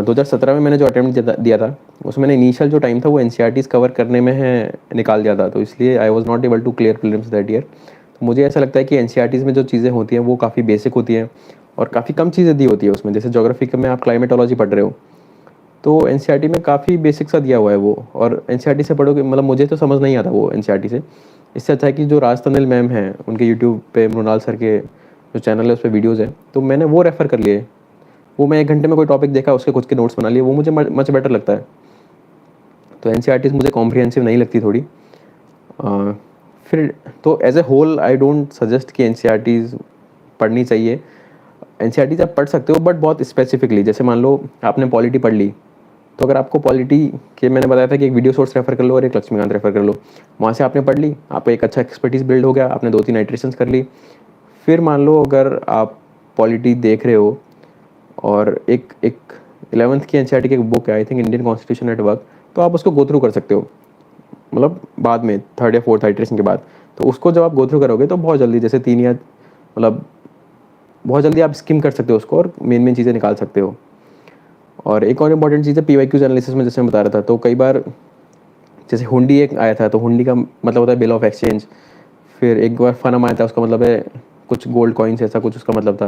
2017 में मैंने जो अटेम्प्ट दिया था उसमें मैंने इनिशियल जो टाइम था वो NCERTs कवर करने में है निकाल दिया था, तो इसलिए I was not able to clear prelims that year. तो मुझे ऐसा लगता है कि NCERTs में जो चीज़ें होती हैं वो काफ़ी बेसिक होती हैं और काफ़ी कम चीज़ें दी होती है उसमें। जैसे ज्योग्राफी में आप क्लाइमेटोलॉजी पढ़ रहे हो तो NCERT में काफ़ी बेसिक सा दिया हुआ है वो, और NCERT से पढ़ोगे, मतलब मुझे तो समझ नहीं आता वो NCERT से। इससे अच्छा है कि जो राज तंनेल मैम हैं उनके यूट्यूब पे, मृणाल सर के जो चैनल है उस पर वीडियोज़ हैं, तो मैंने वो रेफ़र कर लिए। वो मैं 1 घंटे में कोई टॉपिक देखा, उसके खुद के नोट्स बना लिए, वो मुझे मच बेटर लगता है। तो NCERTs मुझे कॉम्प्रिहेंसिव नहीं लगती थोड़ी। फिर तो as a whole I don't suggest कि NCERTs पढ़नी चाहिए। NCERTs आप पढ़ सकते हो बट बहुत स्पेसिफिकली। जैसे मान लो आपने पॉलिटी पढ़ ली, तो अगर आपको पॉलिटी के, मैंने बताया था कि एक वीडियो सोर्स रेफर कर लो और एक लक्ष्मीकांत रेफर कर लो, वहाँ से आपने पढ़ ली, आपको एक अच्छा एक्सपर्टीज़ बिल्ड हो गया, आपने 2-3 आइट्रेशंस कर ली। फिर मान लो अगर आप पॉलिटी देख रहे हो और एक एक 11th की NCERT की एक बुक है, I think Indian constitution at work, तो आप उसको गो थ्रू कर सकते हो, मतलब बाद में 3rd या 4th आइट्रेशन के बाद। तो उसको जब आप गो थ्रू करोगे तो बहुत जल्दी, जैसे 3 या मतलब बहुत जल्दी आप स्किम कर सकते हो उसको और मेन चीज़ें निकाल सकते हो। और एक और इम्पॉर्टेंट चीज़ है PYQs एनालिसिस में, जैसे मैं बता रहा था, तो कई बार जैसे हुंडी एक आया था, तो हुंडी का मतलब होता है बिल ऑफ एक्सचेंज। फिर एक बार फनम आया था, उसका मतलब है कुछ गोल्ड कॉइन्स, ऐसा कुछ उसका मतलब था।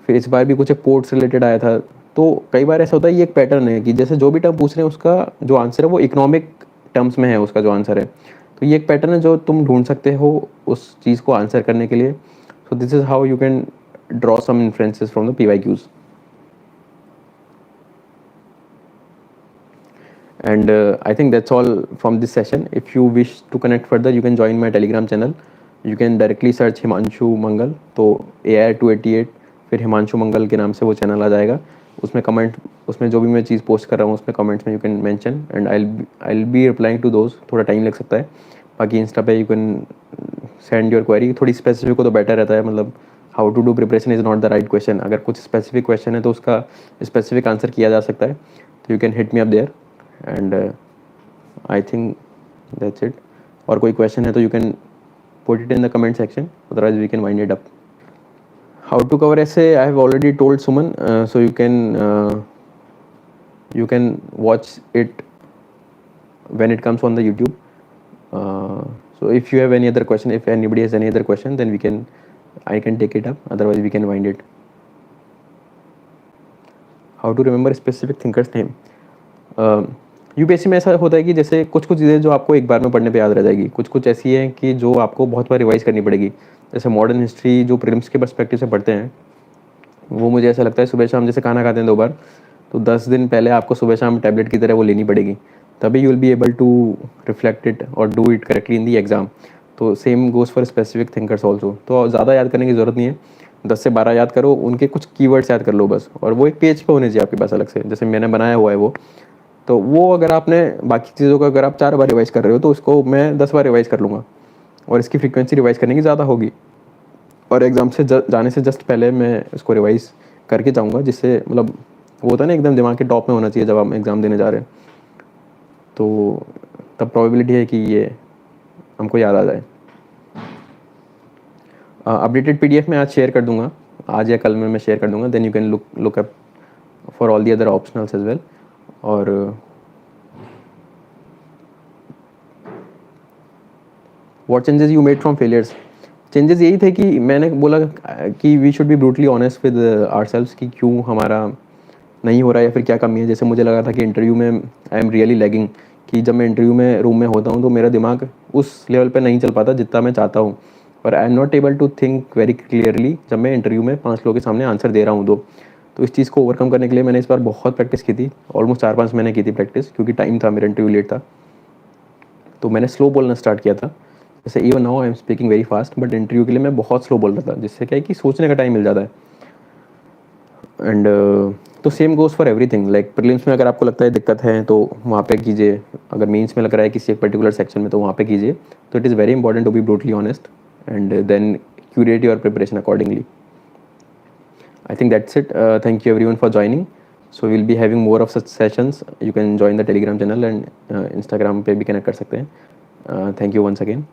फिर इस बार भी कुछ पोर्ट्स रिलेटेड आया था। तो कई बार ऐसा होता है, ये एक पैटर्न है कि जैसे जो भी टर्म पूछ रहे हैं उसका जो आंसर है वो इकोनॉमिक टर्म्स में है, उसका जो आंसर है। तो ये एक पैटर्न है जो तुम ढूंढ सकते हो उस चीज़ को आंसर करने के लिए। So this is how you can draw some inferences from the PYQs। And I think that's all from this session. If you wish to connect further, you can join my Telegram channel. You can directly search Himanshu Mangal, तो AI288 फिर हिमांशु मंगल के नाम से वो चैनल आ जाएगा. उसमें कमेंट, उसमें जो भी मैं चीज़ पोस्ट कर रहा हूँ उसमें कमेंट्स में you can mention and I be replying to those. थोड़ा टाइम लग सकता है. बाकी इंस्टा पे you can send your query. थोड़ी स्पेसिफिक हो तो बेटर रहता है. मतलब how to do preparation is not the right question. अगर कुछ स्पेसिफिक क्वेश्चन है तो उसका स्पेसिफिक आंसर किया जा सकता है. तो you can hit me up there and I think that's it. और कोई क्वेश्चन है तो you can put it in the comment section, otherwise we can wind it up. How to cover essay, I have already told Suman, so you can watch it when it comes on the YouTube. So if you have any other question, if anybody has any other question, then I can take it up, otherwise we can wind it. How to remember specific thinker's name. UPSC में ऐसा होता है कि जैसे कुछ कुछ चीज़ें जो आपको एक बार में पढ़ने पे याद रह जाएगी, कुछ कुछ ऐसी हैं कि जो आपको बहुत बार रिवाइज करनी पड़ेगी. जैसे मॉडर्न हिस्ट्री जो प्रीलिम्स के पर्सपेक्टिव से पढ़ते हैं, वो मुझे ऐसा लगता है सुबह शाम जैसे खाना खाते हैं 2 बार, तो 10 दिन पहले आपको सुबह शाम टैबलेट की तरह वो लेनी पड़ेगी, तभी you will be able to reflect it और do it correctly in the exam. तो same goes for specific thinkers also. तो ज़्यादा याद करने की ज़रूरत नहीं है. 10 से 12 याद करो, उनके कुछ कीवर्ड्स याद कर लो बस, और वो एक पेज पे होने चाहिए आपके पास अलग से, जैसे मैंने बनाया हुआ है वो. तो वो अगर आपने बाकी चीज़ों को अगर आप 4 बार रिवाइज़ कर रहे हो तो उसको मैं 10 बार रिवाइज़ कर लूँगा, और इसकी फ्रीक्वेंसी रिवाइज़ करने की ज़्यादा होगी. और एग्ज़ाम से जाने से जस्ट पहले मैं उसको रिवाइज़ करके जाऊँगा, जिससे मतलब वो होता है ना एकदम दिमाग के टॉप में होना चाहिए जब आप एग्ज़ाम देने जा रहे हैं. तो तब प्रोबेबिलिटी है कि ये हमको याद आ जाए. अपडेटेड PDF मैं आज शेयर कर दूँगा, आज या कल में मैं शेयर कर दूँगा. Then you can look up for all the other optionals as well. और what changes you made from failures. Changes यही थे कि मैंने बोला कि we should be brutally honest with ourselves कि क्यों हमारा नहीं हो रहा है या फिर क्या कमी है. जैसे मुझे लगा था कि इंटरव्यू में आई एम रियली लैगिंग, कि जब मैं इंटरव्यू में रूम में होता हूँ तो मेरा दिमाग उस लेवल पे नहीं चल पाता जितना मैं चाहता हूँ, और I am not able to think very clearly जब मैं इंटरव्यू में 5 लोगों के सामने आंसर दे रहा हूँ. तो इस चीज़ को ओवरकम करने के लिए मैंने इस बार बहुत प्रैक्टिस की थी. ऑलमोस्ट 4-5 महीने की थी प्रैक्टिस, क्योंकि टाइम था, मेरा इंटरव्यू लेट था. तो मैंने स्लो बोलना स्टार्ट किया था. जैसे even now I am speaking very fast, but interview के लिए मैं बहुत स्लो बोल रहा था, जिससे क्या है कि सोचने का टाइम मिल जाता है. एंड तो same goes for everything. Like prelims में अगर आपको लगता है दिक्कत है तो वहाँ पे कीजिए. अगर मेंस में लग रहा है किसी एक पर्टिकुलर सेक्शन में तो वहाँ पे कीजिए. तो it is very important to be brutally honest and then curate your preparation accordingly. I think that's it. Thank you everyone for joining. So we'll be having more of such sessions. You can join the Telegram channel and Instagram पे भी connect कर सकते हैं. Thank you once again.